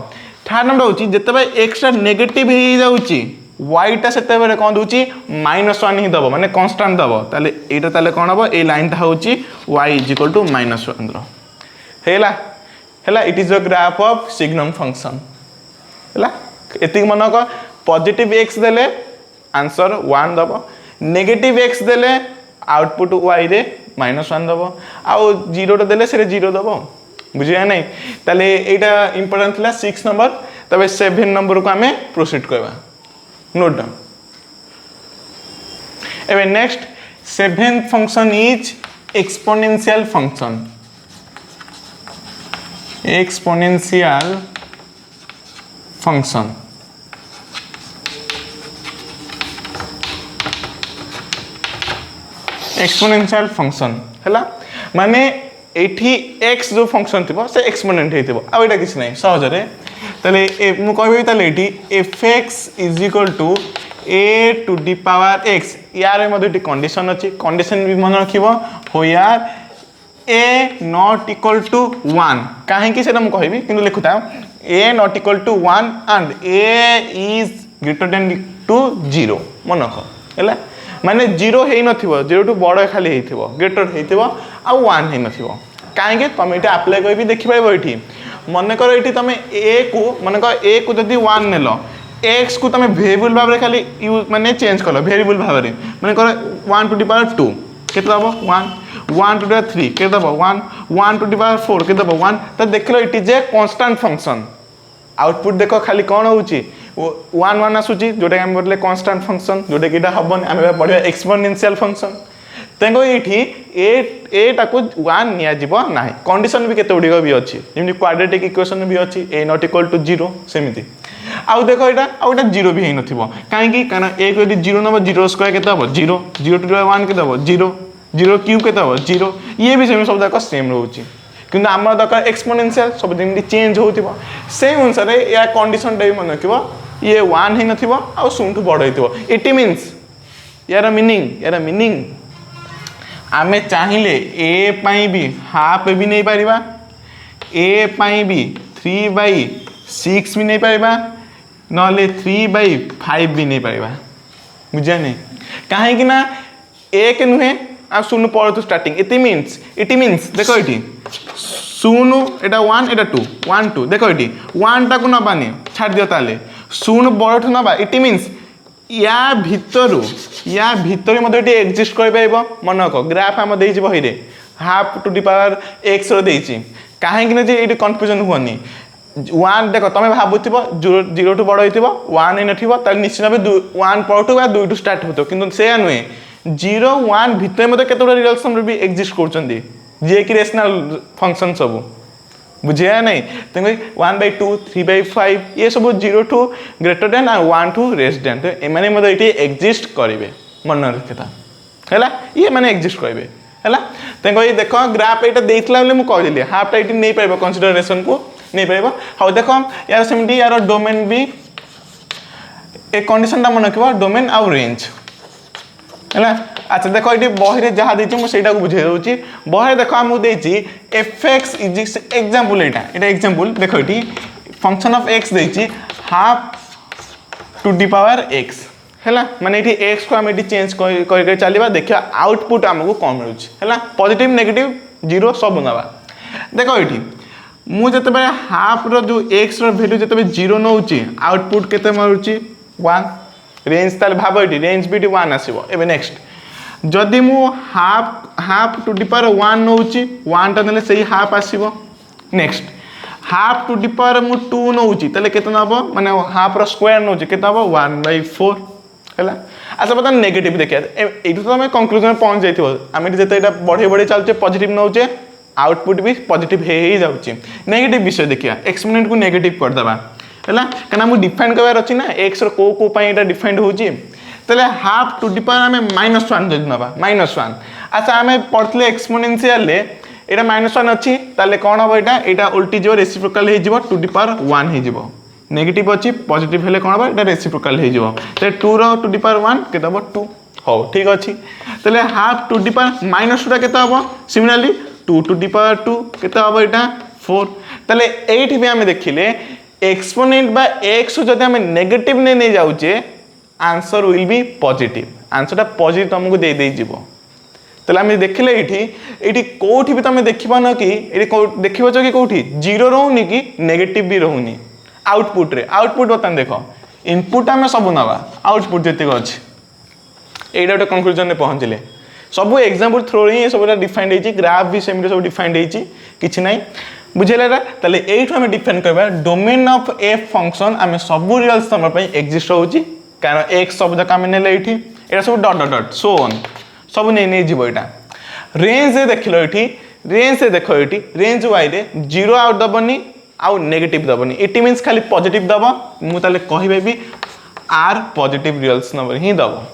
थर्ड नंबर होची जतबे एक्स टा नेगेटिव ही जाउची y टा सेते बेले कोन दोची -1 ही दबो माने कांस्टेंट दबो ताले एटा ताले कोन हबो ए लाइन ता होची y = -1 रो हेला हेला it is a graph of signum function हेला एतिक मन को पॉजिटिव x देले आंसर 1 दबो नेगेटिव x देले आउटपुट y रे -1 दबो आउ 0 देले से 0 दबो बुझिया नहीं ताले एटा इंपोर्टेंट थला 6 नंबर तबे 7 नंबर को हमें प्रोसीड करबा नोट डाउन एबे next 7th function is exponential function exponential function exponential function हैला माने एठी x जो फंक्शन थिबो से एक्सपोनेंट हेतिबो आ एटा किछ नै सहज रे तले मु कहबे तले एठी fx = a to the power x यार मध्ये एठी कंडीशन अछि कंडीशन भी मन रखिबो हो यार a नॉट इक्वल टू 1 काहे कि सेटा मु कहबी किंतु लिखुता a not equal to 1 and a is greater than to 0 मन रख हैला माने 0 हे नथिबो 0 टू बड़ खाली हेथिबो ग्रेटर हेथिबो आ 1 हे नथिबो काहे तुम एटा अप्लाई करबी देखि पाइबो एठी मन कर एठी तमे a को मन कर a को जदी 1 नेलो x को तमे वेरिएबल भाबरे खाली यूज माने चेंज करलो वेरिएबल भाबरे माने कर 1 टू द पावर 2 केते दबो 1 1 टू द 3 केते दबो 1 1 टू द पावर 4 केते दबो 1 त देखलो एठी जे कांस्टेंट फंक्शन आउटपुट देखो खाली कोन होउची 1 1 आसुची जोटा हम बोलले कांस्टेंट फंक्शन जोटा किटा हबन हम पढिया एक्सपोनेंशियल फंक्शन तेंगो एठी ए टाको 1 निया जीवो नाही कंडीशन भी केते उडी भी अछि जेमि क्वाड्रेटिक इक्वेशन भी अछि a नॉट इक्वल टू 0 सेमिति आउ देखो एटा 0 भी हे नथिबो काहे कि काना a को यदि 0 नबो 0 स्क्वायर केते हबो 0 0 टू 1 केते हबो 0 0 क्यूब केते हबो 0 ये भी सेम सब जाक सेम रहउची किंतु हमर दरकार एक्सपोनेंशियल सब दिन चेंज होतिबो सेम अनुसार या कंडीशन टाइप मन रखिबो ये 1 हे नथिबो आ सुंठु बड़ हेतिबो इट मींस यार मीनिंग आमे चाहिले a पाई भी हाफ भी नहीं पारिबा a पाई भी 3/6 भी नहीं पारिबा नले 3/5 भी नहीं पारिबा बुझा नहीं काहे कि ना a के नुहे आ सुन पड़ तो स्टार्टिंग इट मींस देखो इटी सुनु एटा 1 एटा 2 1 2 देखो इटी 1 टा को नबानी छाड़ दियो ताले सुन बड़ ठु नबा इट मींस या भितर मध्ये एक्जिस्ट कर पाइबो मन को ग्राफ हम देछि बहिरे half to the power x रो देछि काहे कि जे एटी कंफ्यूजन होनी 1 देखो तमे भाबुथिबो 0 टू बड़ होइथिबो 1 नै नथिबो त निश्चित भाबे 1 पॉइंट टू 2 टू स्टार्ट होतो किंतु से नुहे 0 1 भितर मध्ये केतोडा रियल नंबर भी एक्जिस्ट करचंदी जे कि रेशनल फंक्शन सब बुझिया नहीं तेंगे 1/2 3/5 ये सब 0 टू ग्रेटर देन और 1 टू लेस देन तो एमाने मध्ये इटी एक्जिस्ट करिवे मन रखता हैला ये माने एक्जिस्ट करिवे हैला तेंगे ये देखो ग्राफ एटा देइतला ले मु कह दिली हाफ टाइट नहीं पाइबो कंसीडरेशन को नहीं पाइबो हाउ देखो यार सेमडी यार डोमेन भी एक कंडीशन ता मन रखबो डोमेन और रेंज हैला अच्छा देखो ये बहिरे जहाँ देछि मु सेटा को बुझे दोछि बहिरे देखो हम देछि fx इज एग्जांपल एटा एग्जांपल देखो ये फंक्शन ऑफ x देछि half to the power x हैला माने ये x को हम ये चेंज कर चलीबा देखिया आउटपुट हमको कोन मिलुछि हैला पॉजिटिव नेगेटिव 0 सब नबा देखो ये मु जते बे हाफ रो जो x रो वैल्यू जते बे 0 नउछि आउटपुट केते मिलुछि 1 रेंज ताले भाबो ये रेंज भी 1 आसीबो एबे नेक्स्ट जदि मु हाफ टू द पावर 1 नउछि 1 टा नेले सही हाफ आसीबो next half to the power मु 2 नउछि तले केते नबो माने हाफ रो स्क्वायर नउछि केते हबो 1/4 है। अच्छा बता नेगेटिव देखिए ये तो आम कंक्लूजन पहुँच जाइए आम जिते बढ़े बढ़े चलचे पॉजिटिव नौचे आउटपुट भी पॉजिटिव जाऊँगी। नेगेटिव विषय देखिए एक्सपोनेंट को नेगेटिव करदेबा है कहीं आमको डिफाइन करार अच्छी ना एक्स रो डिफाइंड होती हाफ टू दी पावर आम -1 जब ना -1 अच्छा आम पढ़ते एक्सपोनेंशियल यहाँ -1 अच्छी ताले कौन हम यहाँ उल्टी जो रेसिप्रोकाल हो टू दी पावर 1 हो नेगेटिव अच्छी पॉजिटिव हेले कौन हम यहाँ रेसिप्रोकाल हो 2 रो टू दी पावर 1 के हम 2 हो ठीक अच्छे तेल हाफ टू दी पावर -2 के हम सिमिलरली 2 टू दी पावर 2 के हम यहाँ 4 तेल ये भी आम देखिले एक्सपोनेंट बा एक्स जब आम नेगेटिव नहीं जाऊे आंसर विल बी पॉजिटिव आंसरटा पॉजिटिव तुमको दे तेल आम देखिले ये कौटी भी तुम देख पान कि देख कि कौटी जीरो रोनी कि नेगेटिव भी रोनी आउटपुट रे आउटपुट बता देख इनपुट आम सब नवा आउटपुट जी अच्छे यहाँ गोटे कनक्लूजन में पहुँचले सब एग्जाम्पल थ्रो ही सब डिफाइंड होती ग्राफ भी सेमती सब डिफाइंड होती किसी ना बुझेगा ताले एठू आम डिफाइन करबा डोमेन ऑफ एफ फंक्शन आम सब रियल्स नंबर पे एग्जिस्ट होची कारण एक्स सब जक आम नेले एठी एटा सब dot dot dot so on सब नहीं जीव यहाँ रेंज देखिल ये रेंज से देख ये रेंज वाई रे 0 आउट दबनी आउ नेगेटिव दबनी इट मीन्स खाली पॉजिटिव दब मुझे कहे भी आर पॉजिटिव रियल्स नंबर ही दब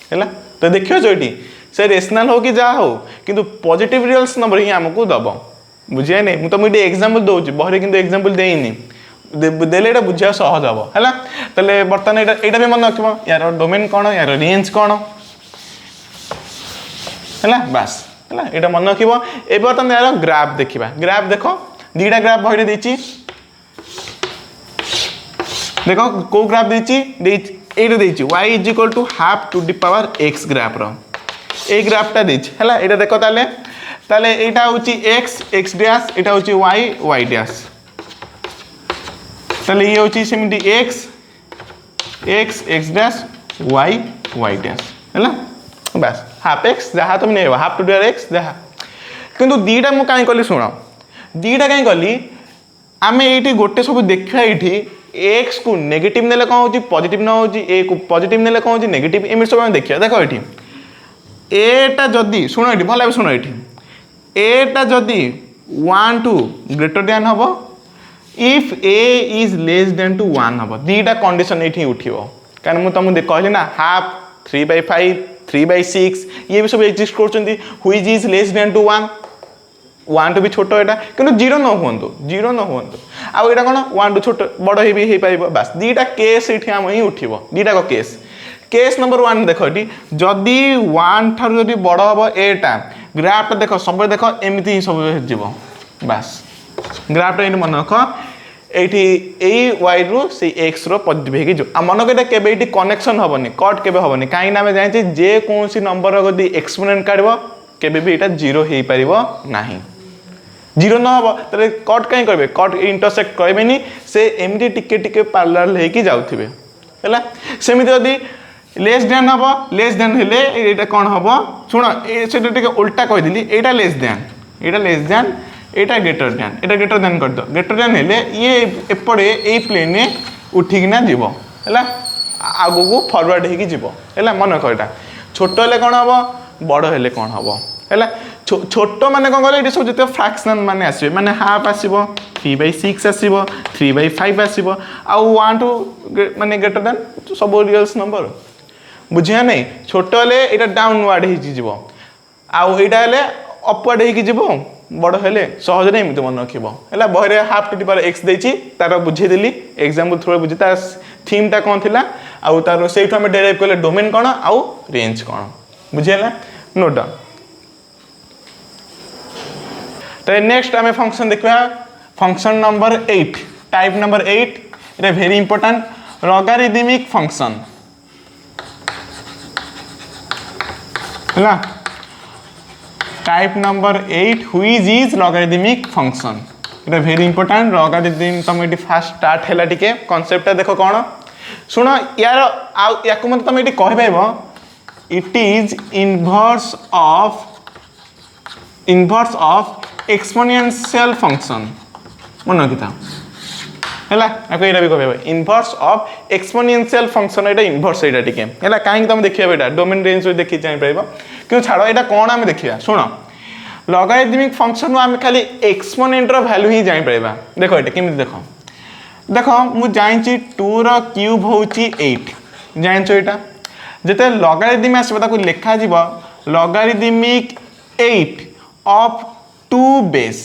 है तो देखिए जो ये से रेशनल हो कि जहाँ हो कि पॉजिटिव रियल्स नंबर ही आमको दब बुझे नहीं मुझे तुमको एग्जाम्पल दूसरी बहरे कि एग्जाम्पल देनी देले ये बुझा सहज हम है तेल बर्तमान यहाँ भी मन रख यार डोमेन कौन यार रेंज कौन है बास है यहाँ मन रख ए बर्तमान यार ग्राफ देखा ग्राफ देख दीटा ग्राफ बहरे देख कौ ग्राफ देती y is equal to half to the power x graph रे ग्राफटा देती है यहाँ देख ताले एटा होची एक्स एक्स डैश एटा होची वाई वाई डैश ताले ये होची सेमती x x x dash y y dash है बस हाफ एक्स जहाँ तुम नहीं हाफ टू डर एक्स जहाँ किंतु दीटा मु कहीं कली शुण दीटा कहीं कली आम ये गोटे सब देखा ये एक्स को नेगेटिव नेले कौन होची पॉजिटिव न होची ए को पॉजिटिव नेले कौन होची नेगेटिव एमती सब देखिए देखो ये एटा जदि शुण ये भल शुण ये एटा जदि 1 टू ग्रेटर दैन हम if A is less than to 1 हम दीटा कंडीशन ये उठो कारण मुझे तुमको कहली ना हाफ 3/5 3/6 ये भी सब एक्जिस्ट कर which is less than to 1 to भी छोट एटा कि जीरो न हूँ आउ यहाँ कौन 1 टू छोट बड़ ही भी हो पार बास दीटा केस ये आम ही उठो दीटा केस केस नंबर 1 देख ये जदि 1 ठार जदि बड़ हम एटा ग्राफ देख सब देख एमती ही सब जीव बास ग्राफटा ये मन रख ये वाई रु से एक्स रो पॉजिटिव हो मन को केबे ये कनेक्शन हेनी कट केबे हेनी कहीं आम जाने जेकोसी नंबर जदि एक्सपोनेंट काढ़ केबे भी यहाँ जीरो हो पार ना जीरो न हम तो कट कहीं करेंगे कट इंटरसेक्ट करेंगे से एमती टिके टिके पार्लर लेके जाऊे है सेमती जदि लेस देन हम लेस देन हेले ये कौन हम शुण से उल्टा कहीदी यहाँ लेस देन यहाँ ग्रेटर देन कर दो ग्रेटर देन हेले ये एपटे ये प्लेन उठिकिना जीव है आगू को फरवर्ड हो मन रख यहाँ छोट हेले कौन हम बड़ हेले कौन हम है छोट मैंने कौन कह सब जो फ्रैक्शनल मैंने आसवे मैंने हाफ आसो 3/6 आसो 3/5 आसो आउ 1 टू माने ग्रेटर देन सब रियल्स नंबर बुझिया नहीं छोट हेले यहाँ डाउनवार्ड होटा अपवार्ड हो बड़ हेले सहज नहीं एमती मन रखा बहरे half to the power x देती तार बुझेदेली एग्जाम्पल थ्रो बुझे तार थीमटा कौन थी आउ तार से आम डेराइव कले डोमेन कौन आउ रेंज कौन बुझेगा नोट डाउन तो नेक्स्ट आम फंक्शन देखा फंक्शन नंबर 8 टाइप नंबर 8 ये वेरी इंपोर्टेंट लॉगरिदमिक फंक्शन है type number 8 which is logarithmic function ये वेरी इंपोर्टेंट लॉगरिदम तुम ये फास्ट स्टार्ट है टिके कॉन्सेप्ट देखो कौन शुण यार या मत तुम ये कह it is inverse of exponential function मन रखी था हैला आको एटा भी कहबे inverse of exponential function Etah inverse एटा टिके हैला काहे तुम देखिबा एटा डोमेन रेंज रे देखि जानि परबो क्यों छाड़ो एटा कोन हम देखिबा सुनो लॉगरिथमिक फंक्शन में खाली एक्सपोनेंट रो वैल्यू ही जानि परबा देखो एटा केमि देखो देखो मु जानि 2 रो क्यूब होउची 8 जानि एटा जते लॉगरिथम आसबा ताको लिखा जीवो लॉगरिथमिक 8 ऑफ 2 बेस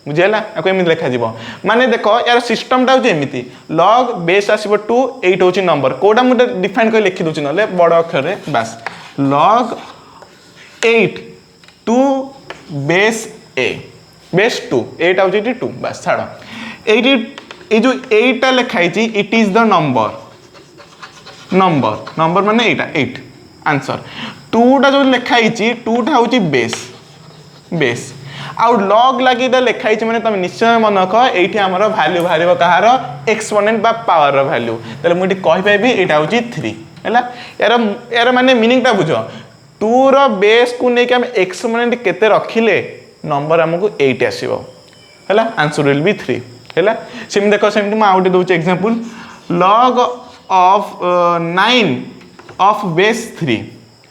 बुझेला ako एमि लिखा जीवो माने देखो यार सिस्टम टा होची एमिति log बेस आसीबो 2 8 होची नंबर कोडा मु डिफाइन कर लिखि दोची नले बड़ अक्षर रे बस log 8 2 बेस a बेस 2 8 होची 2 बस छाड़ो 8 ए जो 8 टा लिखाई ची it is the number number माने 8 आंसर 2 टा जो लिखाई ची 2 टा होची बेस आउ लॉग लगी लिखाई माने तुम निश्चय मन रख ये आमर भैल्यू बाहर कहार एक्सपोनेंट बा पावर रो भैल्यू ताले मुझे कहि पाइबी एटा होची 3 हैला यार माने मीनिंग टा बुझो 2 रो बेस को नेके हम एक्सपोनेंट केते रखिले नंबर हमको 8 आसीबो हैला आंसर विल बी 3 हैला सेम देखो सेम म आउट दोच example log of 9 of base 3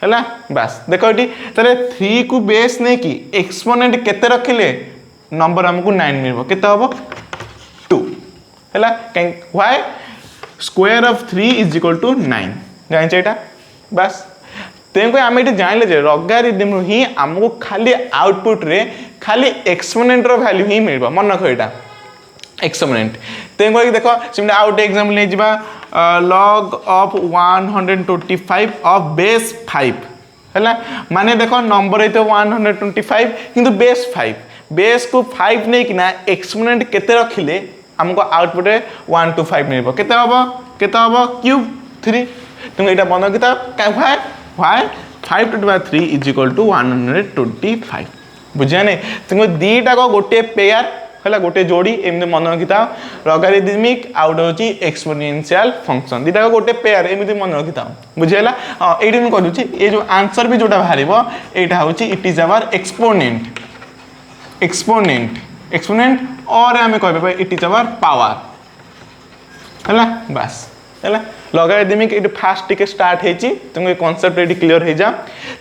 हैला बस देखो ये ताले 3 को बेस नहीं कि एक्सपोनेंट केते रखिले नंबर हमको 9 मिलबो केते हबो 2 हैला why square of 3 is equal to 9 जानि एटा बस तेन को हम एटी जानले जे लॉगरिथम रो ही हमको खाली आउटपुट रे खाली एक्सपोनेंट रो वैल्यू ही मिलबो मन रखो एटा एक्सपोनेंट तेन को देखो सिम्पली आउट एग्जांपल ले जिबा log of 125 of base 5 हैला माने देखो नंबर है तो 125 किंतु बेस 5 बेस को 5 नहीं कि ना एक्सपोनेंट केते रखिले हमको आउटपुट रे 125 मिलबो केते हबो क्यूब 3 तुम एटा बनो किता why 5 to the 3 is equal to 125 बुझिया ने तुम दीटा को गोटे पेयर हैला गोटे जोड़ी एमने मन रखिता लॉगरिथमिक आउट होची एक्सपोनेंशियल फंक्शन दीटा को गोटे पेयर एमते मन रखिता बुझेला हां एडी हम करूची ए जो आंसर भी जोटा बाहरिबो एटा होची इट इज आवर एक्सपोनेंट और हमें कहबे इट इज आवर पावर हैला बस हैला लॉगरिथमिक एडी फास्ट टिके स्टार्ट हेची तुमके कांसेप्ट एडी क्लियर हे जा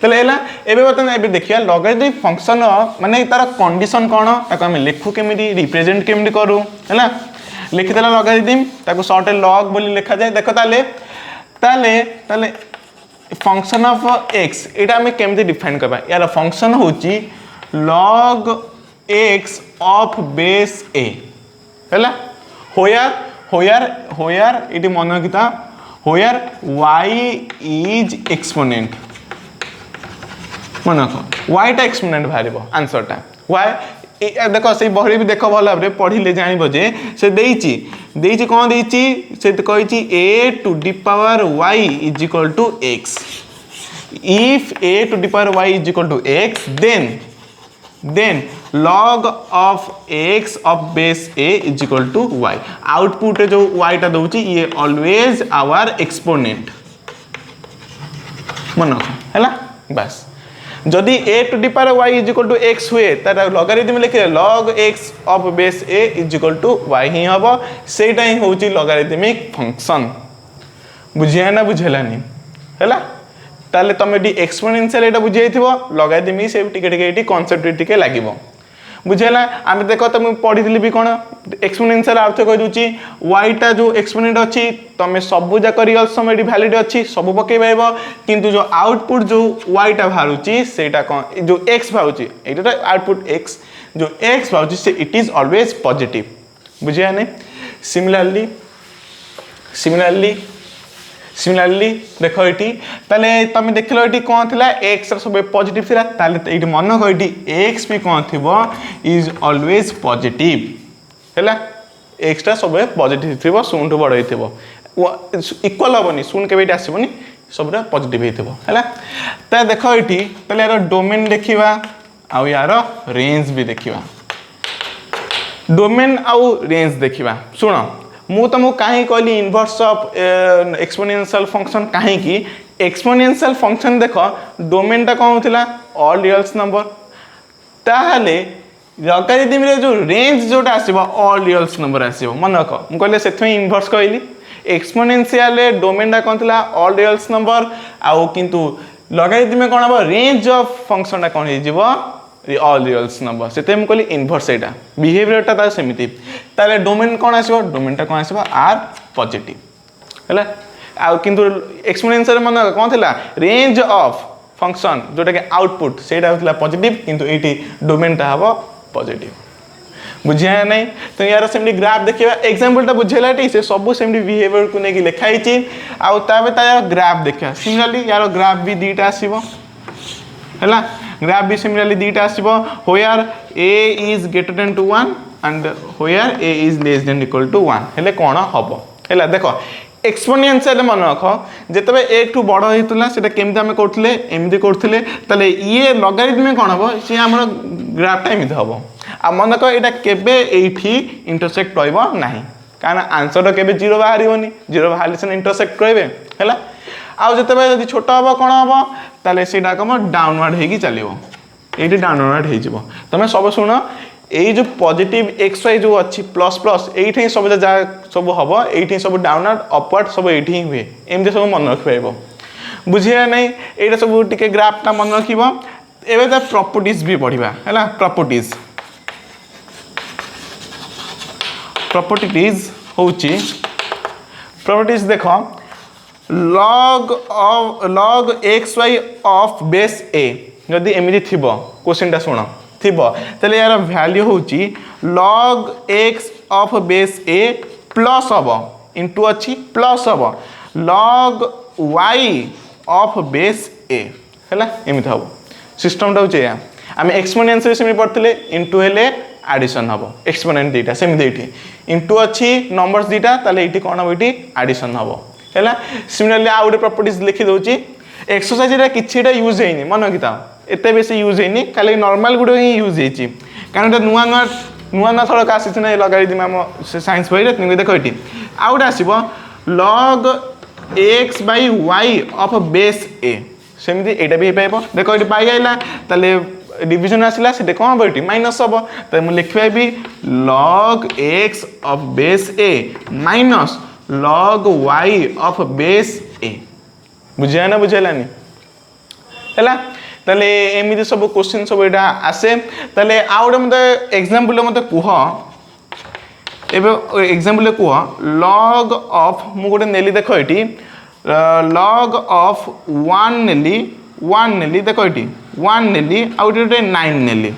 तले हैला एबे बतन एबे देखिया लॉगरिथमिक फंक्शन माने तार कंडीशन कोन ताको हम लिखु केमिति रिप्रेजेंट केमिति करू हैला लिखि देला लॉगरिथम ताको शॉर्ट लॉग बोली लिखा जाय देखो ताले फंक्शन ऑफ x एटा हम केमिति डिफाइन करबा यार फंक्शन होची log x of base a हैला होयर इटी मन किता होयर y is exponent मन को y टा एक्सपोनेंट बाहरिबो आंसर टा y देखो से बहरी भी देखो भल भाबरे पढिले जानिबो जे से देइची कोन देइची से कहिची a to the power y is equal to x if a to the power y is equal to x then log of x of base a is equal to y output जो y टा दोची ये always our exponent मन हैला बस जदि a to the power y is equal to x हुए तार logarithm लिखे log x of base a is equal to y ही हबो सेटा ही होची लॉगरिथमिक फंक्शन बुझिया ना बुझेलानी हैला ताले तमे डी एक्सपोनेंशियल एटा बुझाइथिबो लॉगरिथमिक से टिके एटी कांसेप्ट टिके लागिबो बुझेला आमे देखो तुम पढिथिली भी कोन एक्सपोनेंशियल अर्थ कहि दुची y टा जो एक्सपोनेंट अछि तमे सब जा रियल सम एटी वैलिड अछि सब पके पाइबो किंतु जो आउटपुट जो y टा भारुची सेटा कोन जो x भाउची एटा आउटपुट x जो x भाउची से इट इज ऑलवेज पॉजिटिव बुझिया नै सिमिलरली देखो ये ताले तुम देख लो ये कौन थिला x सब पॉजिटिव थिला ताले ये मन को ये x भी कौन थिबो इज ऑलवेज पॉजिटिव हैला x टा सब पॉजिटिव थिबो शून्य टू बड़ हिथिबो इक्वल होबनी शून्य केबे आसीबनी सब पॉजिटिव हिथिबो हैला ता देखो ये ताले यार डोमेन देखिबा आ यार रेंज भी देखिबा डोमेन आउ रेंज देखिबा सुनो मु तुमको कहीं कहली इनवर्स ऑफ एक्सपोनेंशियल फंक्शन कहीं की एक्सपोनेंशियल फंक्शन देखो डोमेन टा कौन थिला ऑल रियल्स नंबर ताहले लॉगरिथम रे जो रेंज जोटा आसीबो ऑल रियल्स नंबर आसीबो मन रख मु कहले सेथमे इनवर्स कहली एक्सपोनेंशियल रे डोमेन टा कोन थिला ऑल रियल्स नंबर आउ किंतु लॉगरिथम में कोन हबो रेंज ऑफ फंक्शन टा कोन हे जीवो ऑल रियल्स नंबर सेते मु कहली इनवर्स एटा बिहेवियर टा ता सेमिति ताले डोमेन कोन आसीबो डोमेन टा कोन आसीबो आर पॉजिटिव हला आउ किंतु एक्सपोनेंशियल मन कोन थिला रेंज ऑफ फंक्शन जोटा के आउटपुट सेटा होतला पॉजिटिव किंतु एटी डोमेन टा हबो पॉजिटिव बुझिया नहीं तो यार सेमडी ग्राफ देखिबा एग्जांपल टा बुझेला टी से सब सेमडी बिहेवियर को नेकी लिखाई छि आउ ताबे ता ग्राफ देखिया सिमिलरली यार ग्राफ भी दीटा आसीबो हला ग्राफ भी सिमिलरली दीटा आसीबो होयर a is greater than to 1 and होयर a is less than equal to 1 हेले कोन हबो हला देखो एक्सपोनेंशियल मन रख जेतबे एक टू बड़ हेतुला सेटा केमते हम करथले एमदी करथले तले ये लॉगरिथम में कोन हबो से हमर ग्राफ टा एमदी हबो आ मन को एटा केबे एठी इंटरसेक्ट करबो नाही कारण आंसर केबे जीरो बाहरियोनी जीरो बाहरले से इंटरसेक्ट करबे हला आ जेतबे यदि छोट हबो कोन हबो तले सेटा कम डाउनवर्ड हेगी चलिबो एठी डाउनवर्ड हे जिवो तमे सब सुनो एई जो पॉजिटिव एक्स वाई जो अच्छी प्लस प्लस एठी सब जा सब हबो एठी सब डाउनवर्ड अपवर्ड सब एठी हुए एमदे सब मन रखबो बुझिया नै एटा सब टिके ग्राफ ता मन रखिबो एबे ता प्रॉपर्टीज भी पढिबा हैला प्रॉपर्टीज होची प्रॉपर्टीज देखो log xy of base a जदि एमिति थिबो क्वेश्चन ता सुनो थिबो तले यार वैल्यू होची log x of base a plus हबो इनटू अछि प्लस हबो log y of base a हैला एमिति हबो सिस्टम ता होचे हम एक्सपोनेंशियल सेमि पढ़थिले इनटू हेले एडिशन हबो एक्सपोनेंट दीटा सेमि देठी इनटू अछि नंबर्स दीटा तले एठी कोन हबो एठी एडिशन हबो हैला सिमिलरली आ गुटे प्रॉपर्टीज लिखि दोची एक्सरसाइज रे किछिटा यूज हेनी मन किता एते बेसी यूज हेनी खाली नॉर्मल गुडो ही यूज हेची कारण त नुआ थोड़ा का आसी नै लॉगरिथम हम साइंस बहि रे तुम देखो एठी आ गुटे आसीबो log x by y of base a सेमिति एटा भी पाइबो देखो एठी पाइ आइला तले डिवीजन आसिला से देखो हम एठी माइनस हबो त हम लिखबे भी log x of base a minus log y of base a बुझिया ना बुझेलानी हैला तले एमिति सब क्वेश्चन सब एटा आसे तले आ गुटे मते एग्जांपल मते कुह एबे एग्जांपल कुह log ऑफ मु गुटे नेली देखो एठी log ऑफ 1 नेली देखो एठी 1 नेली आ गुटे 9 नेली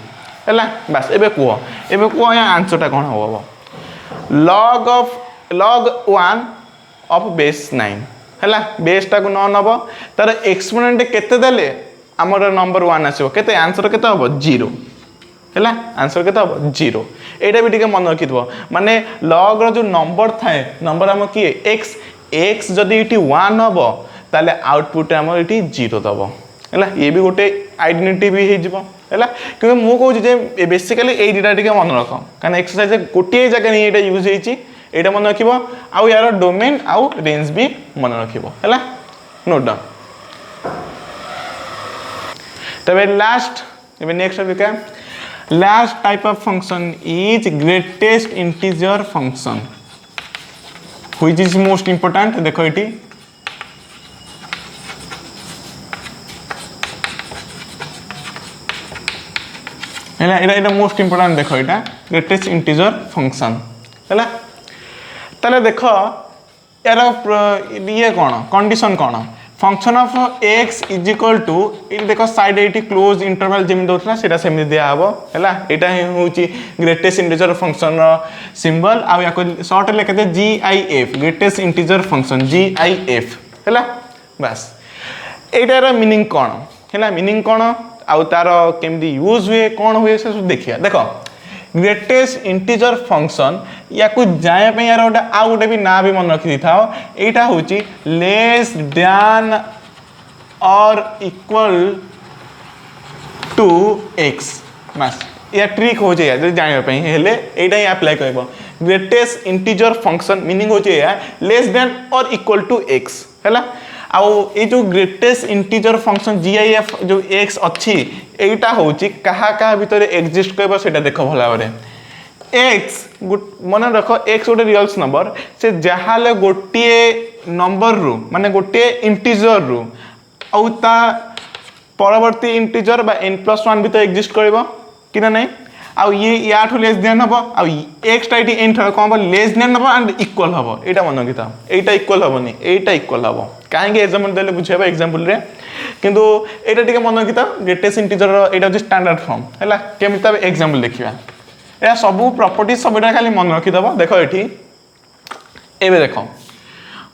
हैला बस एबे कुह या आंसर ता कोन होबो log 1 ऑफ बेस 9 हैला बेस ता को 9 नबो तार एक्सपोनेंट केते देले हमर नंबर 1 आसीबो केते आंसर केते हबो 0 हैला आंसर केते हबो 0 एटा भी ठीक मन रखिथबो माने log रो जो नंबर थाए नंबर हम की x जदी इटी 1 हबो ताले आउटपुट हम इटी 0 दबो हैला ये भी गोटे आइडेंटिटी भी हे जिवो हैला क्योंकि मु कहू जे बेसिकली ए डिटा ठीक मन रख कारण एक्सरसाइज गोटे जगह नहीं एटा यूज हेची एटा मन रखिबो आ यार डोमेन आ रेंज भी मन रखिबो हैला नोट डाउन तबे लास्ट एबे नेक्स्ट टॉपिक है last type of function is greatest integer function which is most important देखो एटी हैला एटा मोस्ट इंपोर्टेंट देखो एटा ग्रेटेस्ट इंटीजर फंक्शन हैला तले देखो यार ये कौन कंडीशन कौन function of x is equal to ये देखो साइड एटी क्लोज इंटरवल जेम दोथला सेटा सेमि दिया हबो हैला एटा होची ग्रेटेस्ट इंटीजर फंक्शन रो सिंबल आ या को शॉर्ट लिखते gif greatest integer function gif हैला बस एटार मीनिंग कौन हैला मीनिंग कौन आ तार केमदी यूज हुए कौन हुए से देखिया देखो ग्रेटेस्ट इंटीजर फंक्शन या को जाय पे यार ओटा आ गोटे भी ना भी मन रखि दिथाओ एटा होची लेस देन और इक्वल टू x बस या ट्रिक हो जाय जे जाय पे हेले एटा ही अप्लाई करबो ग्रेटेस्ट इंटीजर फंक्शन मीनिंग हो जाय लेस देन और इक्वल टू x हैला आउ ये जो ग्रेटेस्ट इंटीजर फंक्शन GIF जो x अच्छी एटा होची कहा कहा भीतर एग्जिस्ट करबो सेटा देखो भला बारे x मन रख x गोटे रियल्स नंबर से जहाले गोटे नंबर रु माने गोटे इंटीजर रु आउ ता परवर्ती इंटीजर बा n+1 भीतर एग्जिस्ट करबो कि ना नहीं आउ ये याठू लेस देन हबो आउ x टाइटी n थर कोन लेस देन हबो एंड इक्वल हबो एटा मन किता एटा इक्वल हबोनी एटा इक्वल हबो काहे के एग्जांपल देले बुझेबा एग्जांपल रे किंतु एटा टिके मन किता ग्रेटेस्ट इंटीजर एटा जे स्टैंडर्ड फॉर्म हैला केमिता एग्जांपल देखिबा या सब प्रॉपर्टी सबटा खाली मन रखि दबो देखो एठी एबे देखो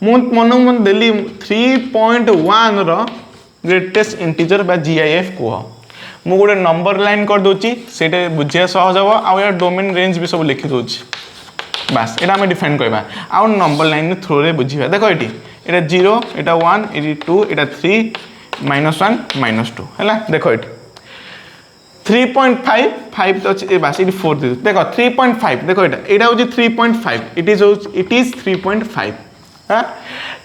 मन देली 3.1 रो ग्रेटेस्ट इंटीजर बा GIF को मु गोटे नंबर लाइन कर दोची सेटे बुझे सहज हो आ या डोमेन रेंज भी सब लिखि दोची बस एटा हम डिफाइन करबा आ नंबर लाइन थ्रू रे बुझिबा देखो एटी एटा 0 एटा 1 एटा 2 एटा 3 -1 -2 हैला देखो एटी 3.5 5 तो ए बस एटी 4 दे देखो 3.5 देखो एटा होची 3.5 इट इज 3.5 हाँ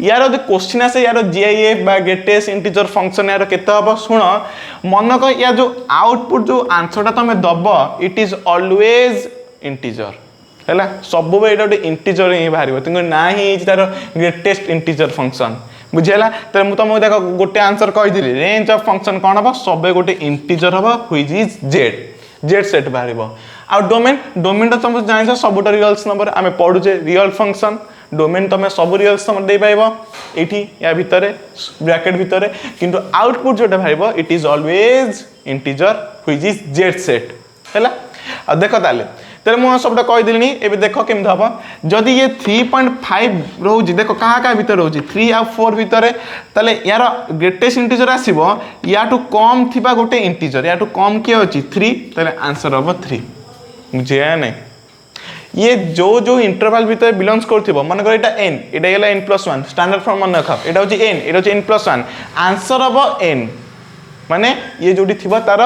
यार जो क्वेश्चन आसे यार GIF बा ग्रेटेस्ट इंटीजर फंक्शन यार केते हबो सुनो मन को या जो आउटपुट जो आंसर ता तमे दबो इट इज ऑलवेज इंटीजर हैला सब बे एटा इंटीजर ही बाहरिबो तिंको ना ही तार ग्रेटेस्ट इंटीजर फंक्शन बुझेला त मु तुमको देखो गोटे आंसर कहि दिली रेंज ऑफ फंक्शन कोन हबो सबे गोटे इंटीजर हबो व्हिच इज z सेट बाहरिबो आ डोमेन तो तुम जानिस सबटा रियल्स नंबर आमे पढुचे रियल फंक्शन डोमेन तुम सब रियल्स नंबर दे पाइबो एठी या भितरे ब्रैकेट भितरे किंतु आउटपुट जोटा बाहरिबो it is always integer which is z set हैला आ देखो ताले मु सबटा कहि दिलनी एबे देखो केम हबो जदी ये 3.5 रहउजी देखो कहा का भीतर रहउजी 3 आ 4 भीतर ताले यार ग्रेटेस्ट इंटीजर आसीबो या टू कम थिबा गोटे इंटीजर या टू कम के अछि 3 ताले आंसर हबो 3 मुझे नहीं ये जो इंटरवल भीतर बिलोंग्स करथिबो मन कर एटा n एटा गेला n+1 स्टैंडर्ड फॉर्म मन रखा एटा होची n एटा होची n+1 आंसर हबो n माने ये जोडी थिबो तार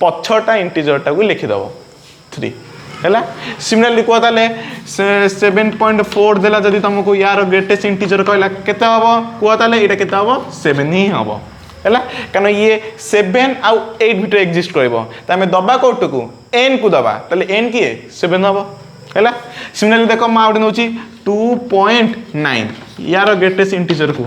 पछटा इंटीजर टा को लिखि दबो 3 हैला सिमिलरली को ताले 7.4 देला जदी तुमको यार ग्रेटेस्ट इंटीजर कहला केते हबो को ताले एटा केते हबो 7 ही हबो हैला कारण ये 7 आ 8 भीतर एग्जिस्ट करबो त हमें दबा कोटको n को दबा ताले n की 7 हबो हैला सिमिलरली देखो मा आउट नउची 2.9 यार ग्रेटेस्ट इंटीजर को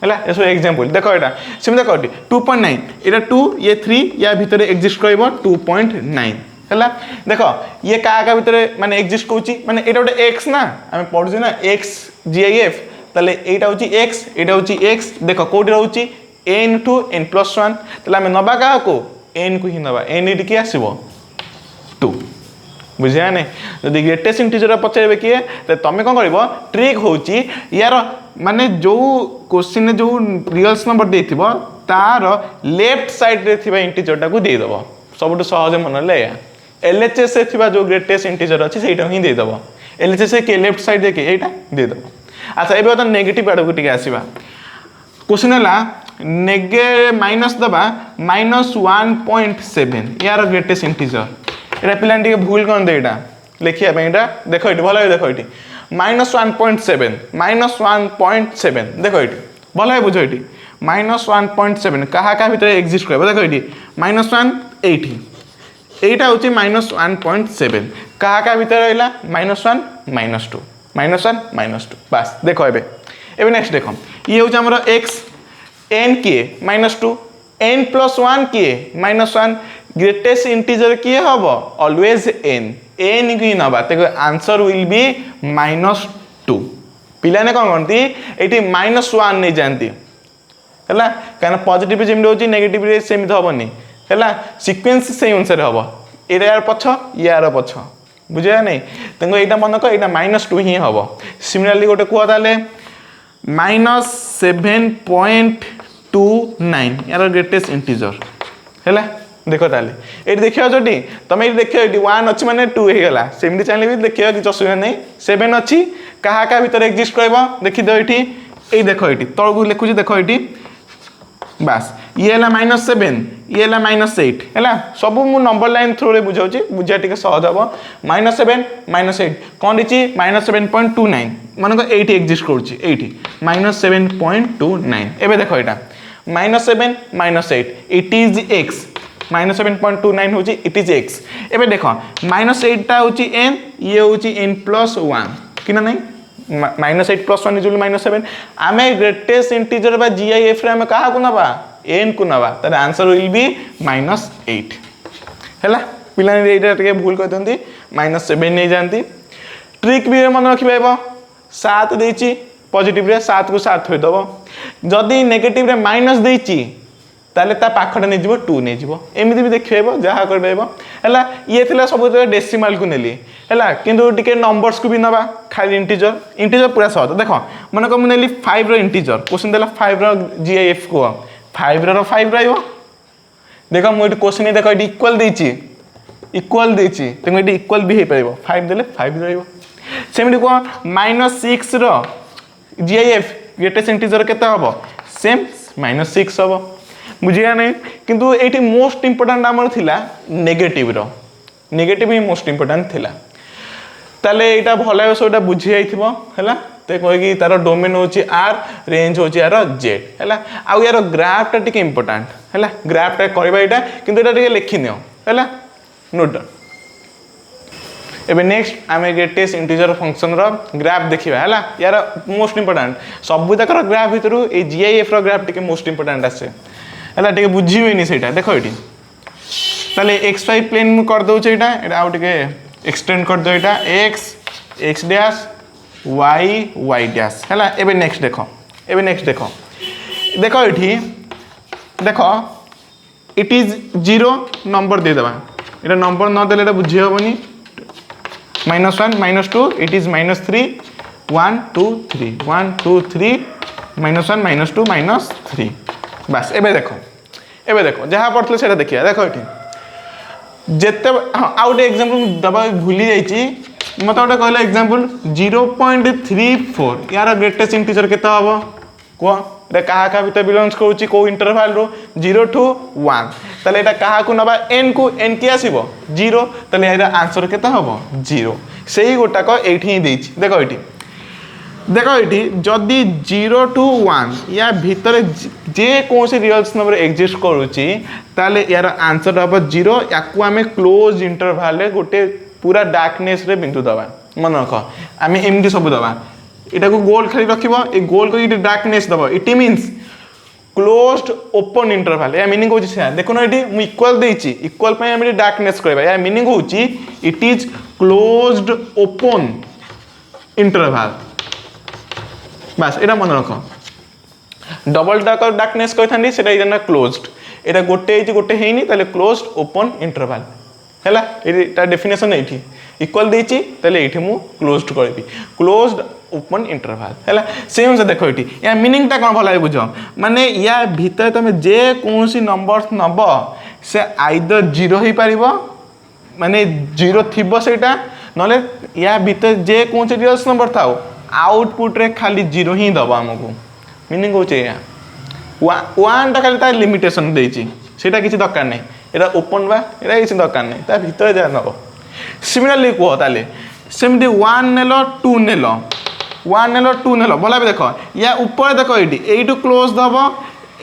हैला एसो एग्जांपल देखो एटा सिम देखो 2.9 एटा 2 ये 3 या भीतर एग्जिस्ट करबो 2.9 हैला देखो ये का भीतर माने एग्जिस्ट कोची माने एटा गोटे x ना हम पढु ना x GIF ताले एटा होची x एटा होची x देखो कोडी रहउची n to n+1 ताले हम नबा का को n को ही नबा n इट की आसीबो 2 बुझिया ने जदि ग्रेटेस्ट इंटीजर पचारबे कि त तमे कोन करबो ट्रिक होची यार माने जो क्वेश्चन जो रियल्स नंबर देथिबो तार लेफ्ट साइड रे थिबा इंटीजर टा को दे दबो सबटु सहज मन ले LHS से थिबा जो ग्रेटेस्ट इंटीजर अछि सेटा ही दे दबो LHS के लेफ्ट साइड दे के एटा दे दबो अच्छा एबे त नेगेटिव आडो टिके आसीबा क्वेश्चन हला माइनस दबा -1.7 यार ग्रेटेस्ट इंटीजर एटा पिलान टिके भूल कोन दे एटा लिखिया पे एटा देखो एटी भलो देखो एटी -1.7 देखो एटी भलो है बुझो एटी -1.7 कहा का भीतर एग्जिस्ट करबो देखो एटी -1 80 एटा होची -1.7 कहा का भीतर रहला -1 -2 -1 -2 बस देखो एबे नेक्स्ट देखो ये होची हमरो x n के -2 n+1 के -1 ग्रेटेस्ट इंटीजर के हबो ऑलवेज n की नबा देखो आंसर विल बी -2 पिलाने कोन कोनती एटी -1 नै जानती हैला काना पॉजिटिव जेम होची नेगेटिव रे सेम हबनी हैला सीक्वेंस से अनुसार हबो एटा यार पछ यार पछ बुझिया नै तंगो एटा मन को एटा -2 ही हबो सिमिलरली गोटे को ताले -7.29 यार ग्रेटेस्ट इंटीजर हैला देखो ताले एटी देखियो जोटी तमे एटी देखियो एटी 1 अछि माने 2 हे गेला सेमडी चैनल भी देखियो कि असुविधा नै 7 अछि कहा का भीतर एग्जिस्ट करबो देखि दो एटी ए देखो एटी तळगु लिखुची देखो एटी बास ये है -7 ये है -8 है सब मु नंबर लाइन थ्रू रे बुझाऊँ बुझा टे सहज हम -7 -8 कौन रही -7.29 मन 8 एक्जिस्ट कर 7.29 एवं देख यहाँ -7 -8 इट इज एक्स -7.29 हूँ इट इज एक्स एवं देख -8 हूँ n ये हूँ n+1 कि ना नहीं -8 + 1 इज -7 आम ग्रेटेस्ट इंटीजर बा GIF रे आम क्या नवा n को नवा तार आंसर विल बी -8 है पे भूल कर दिखती -7 नहीं जाती ट्रिक भी मन रखिए 7 देती पॉजिटिव रे 7 को 7 थोदब जदि नेगेटिव रे माइनस देती ताले ता पाखटा नहीं जीवो 2 नहीं जीवो एमती भी देखिए जहाँ कर है ये थी सब डेसिमाल को नेली है किंतु टिके नंबर्स को भी नवा खाली इंटीजर पूरा सहज देख मन को मुझे 5 इंटीजर क्वेश्चन देला 5 GIF को 5 5 रही देख मुझे क्वेश्चन देख ये इक्वल देती तेणु ये इक्वल भी हो पार 5 देले 5 रमती कह -6 GIF ग्रेटेस्ट इंटीजर केते हम सेम -6 हम बुझिया नहीं किंतु ये मोस्ट इंपोर्टाट आमर थिला नेगेटिव ही मोस्ट इंपोर्टाट थिला ताले एटा भल भाव बुझी जाइथिबो हैला ते कहि तार डोमेन होची R रेंज होची यार Z हैला आउ यार ग्राफ टा टिके इंपोर्टाट हैला ग्राफ टा करबा एटा किंतु एटा टिके लिखि नियो हैला नोट डाउन एबे नेक्स्ट आम ग्रेटेस्ट इंटीजर फंक्शन रो ग्राफ देखिबा हैला यार मोस्ट इंपोर्टाट सब तकर ग्राफ भितर ए GIF रो ग्राफ टिके मोस्ट इंपोर्टाट आसे हैला टिके बुझिबेनी सेटा देखो एटी ताले xy प्लेन मु कर दउ एटा एटा आउ टिके एक्सटेंड कर दो एटा x डैश y डैश हैला एबे नेक्स्ट देखो देखो एठी देखो इट इज 0 नंबर दे देबा एटा नंबर न देले एटा बुझी होबनी -1 -2 इट इज -3 1 2 3 1 2 3 -1 -2 -3 बस एबे देखो जहाँ पढ़ते से देखिए देखो ये जिते हाँ आउ गए एग्जांपल दबा भूली जाइए मत गोटे कहला एग्जांपल 0.34 यार ग्रेटेस्ट इंटीजर केते हम कह क्या भीतर बिलोंग्स करुच्ची कौ इंटरवल रो 0 to 1 ताले एटा कहा को नबा n को n की आसीबो 0 ताले एटा आंसर केते हबो 0 सेही गोटाक एठी ही देछि देखो ये जदि 0 to 1 या भितर जे कौन से रियल्स नंबर एक्जिस्ट करुच्ची ताले यार आंसर हम 0 या आम क्लोज इंटरवल गोटे पूरा डार्कनेस रे बिंदु दबा मन रख आम एमती सब दबा यहाँ को गोल खाली रख गोल को डार्कनेस दब it means closed open interval या मीनिंग होची से देखो ना ये मु इक्वल देछि इक्वल पे हम डार्कनेस करबा या मीनिंग होची it is closed open interval बस एटा मन रख डबल डार्कनेस कही था क्लोज्ड एटा गोटे हेनी ताले क्लोज्ड ओपन इंटरवल हैला एटा डेफिनेशन एठी इक्वल देछि ताले एठी मु क्लोज्ड करबी क्लोज्ड ओपन इंटरवल हैला सेम से देखो एठी या मीनिंग ता कोन भला बुझ माने या भीतर तमे जे कोनसी नंबर्स नब से आइदर 0 ही पारिबो माने 0 थिबो सेटा नले या भीतर जे कोनसी रियल नंबर थाओ आउटपुट रे खाली 0 ही दबा हमको मीनिंग होचे या 1 ता खाली ता लिमिटेशन देछि सेटा किछि दरकार नै एटा ओपन बा एटा किछि दरकार नै ता भीतर जा नबो सिमिलरली को ताले सेमती 1 नेलो 2 नेलो 1 नेलो 2 नेलो भला देखो या ऊपर देखो एठी क्लोज दबो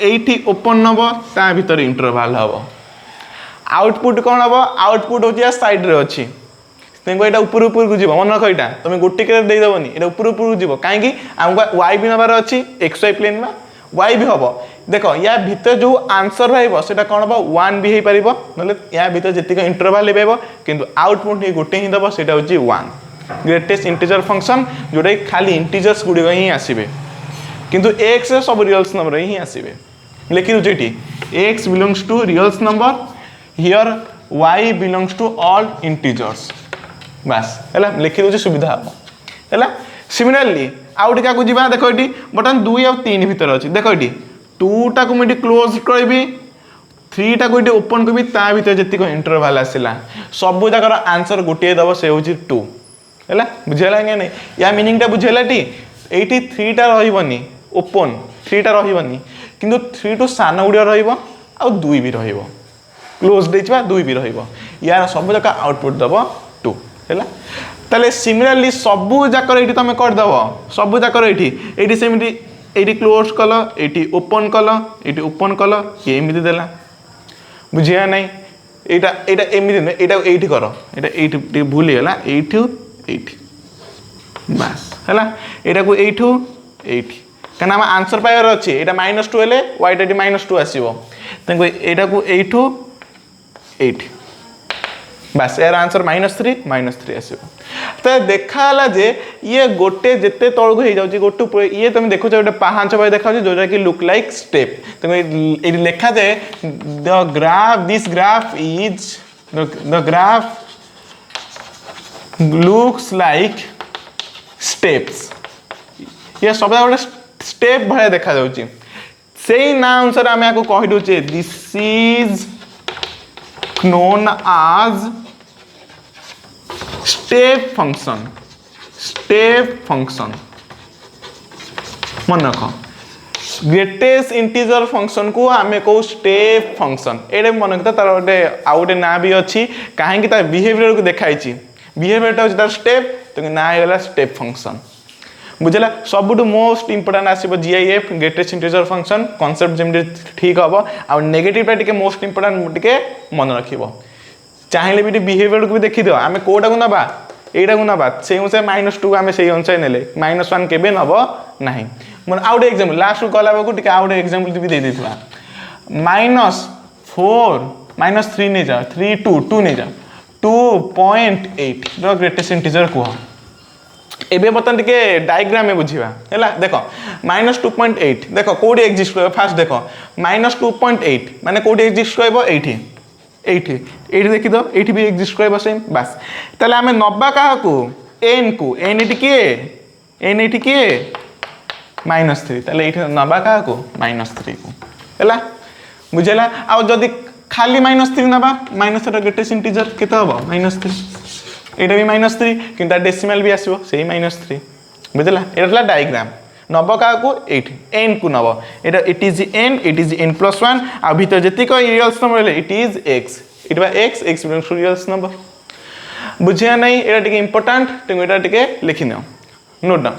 एठी ओपन नबो ता भीतर इंटरवल हबो आउटपुट कोन हबो आउटपुट होची साइड रे अछि तेको एटा ऊपर ऊपर को जीव मन रख एटा तुम गोटे के दे दबनी एटा ऊपर ऊपर को जीव काहेकि हमको y भी नबार अछि xy प्लेन में y भी हबो देखो या भीतर जो आंसर रहइबो सेटा कोन हबो 1 भी हे परिबो नले या भीतर जतिक इंटरवल लेबो किंतु आउटपुट ही गोटे ही दबो सेटा होची 1 ग्रेटेस्ट इंटीजर फंक्शन जोडे खाली इंटीजर्स गुडी ही आसीबे किंतु x रे सब रियल्स नंबर ही आसीबे लेकिन जेटी x belongs to reals number here y belongs to all integers बस है लिखि दूसरी सुविधा हम है सिमिलरली आउ टा को जीवा देखो ये बर्तमान 2 और 3 भीतर अच्छी देखो ये 2 टा को मुझे क्लोज करी 3 टा को ये ओपन करी ता भीतर जी इंटरवल आसला सब जाकर आंसर गोटे दब से हूँ 2 है बुझेगा क्या नहीं या मीनिंग टा बुझेगा टी ये 3 टा रही ओपन 3 टा रही किंतु 3 टू सान गुड़िया रहिबो आ 2 भी रहिबो क्लोज देइछबा 2 भी रहिबो यार सब जाक आउटपुट दबो 2 हैला ताले सिमिलरली सबु जाकर एठी तमे कर दबो सबु जाकर एठी सेमिति एठी क्लोज कलो एठी ओपन कलो ये एमिति देला बुझिया नहीं एटा एटा एमिति न एटा एठी करो एटा एठी भूल गेला एठी बस हैला एटा को एठी कना हम आंसर पाइबार अछि एटा -2 हेले y टा -2 आसीबो तंको एटा को एठी बस यार आंसर -3 आसीबो तो देखाला जे ये गोटे जेते तळगु हे जाउची गोटे ये तुम देखो गोटे पाहांच भाई देखा जोटा कि लुक लाइक स्टेप तुम ये लिखा जाए this graph is the graph looks like steps ये सब गोटे स्टेप भाया देखा जाउची सेही ना अनुसार आमे को कहि दोचे this is known as step function मन रख ग्रेटेस्ट इंटीजर फंक्शन को आमे को स्टेप फंक्शन एडे मन रखता तार गोटे आउ गोटे ना भी अच्छी कहीं तार बिहेवियर को देखाई बिहेवियर तार स्टेप तो ना होगा स्टेप फंक्शन बुझला सबुठ मोस्ट इंपोर्टेंट आसो GIF greatest integer function concept जमी ठीक हम आ नेगेटिव टे मोस्ट इंपोर्टेंट टे मन रख चाहिए भी बिहेवियर को भी देखीद आम कौटा को नवा यहीटा को नवा से अनुसार -2 आम से अनुसार ने -1 के नब ना मैं आउ गए एक्जाम्पल लास्ट को गला बेलू आउ गए एक्जाम्पल भी दे देता -4 -3 नहीं जाओ 3 2 नहीं जाओ 2.8 ग्रेटेस्ट इंटीजर कह एबे बर्तन टिके डायग्राम में बुझीबा हैला देखो -2.8 देखो कोडी एग्जिस्ट करबो फास्ट देखो -2.8 माने कोडी एग्जिस्ट करबो एठी देखि दो एठी भी एग्जिस्ट करबो सेम बस तले हमें नब्बा काहा को n एठी के -3 तले एठी नब्बा काहा को -3 को हैला बुझेला आ जदी खाली -3 नबा -3 ग्रेटेस्ट इंटीजर केते हबो -3 एटा भी -3 किंतु डेसिमल भी आसीबो सेही -3 बुझला एटा डायग्राम नब का को n को नब एटा इट इज n+1 आ भीतर जति को रियल्स नंबर ले इट इज x इट बा x belongs to reals number बुझिया नहीं एटा टिके इंपोर्टेंट तुम एटा टिके लिखि नओ नोट डाउन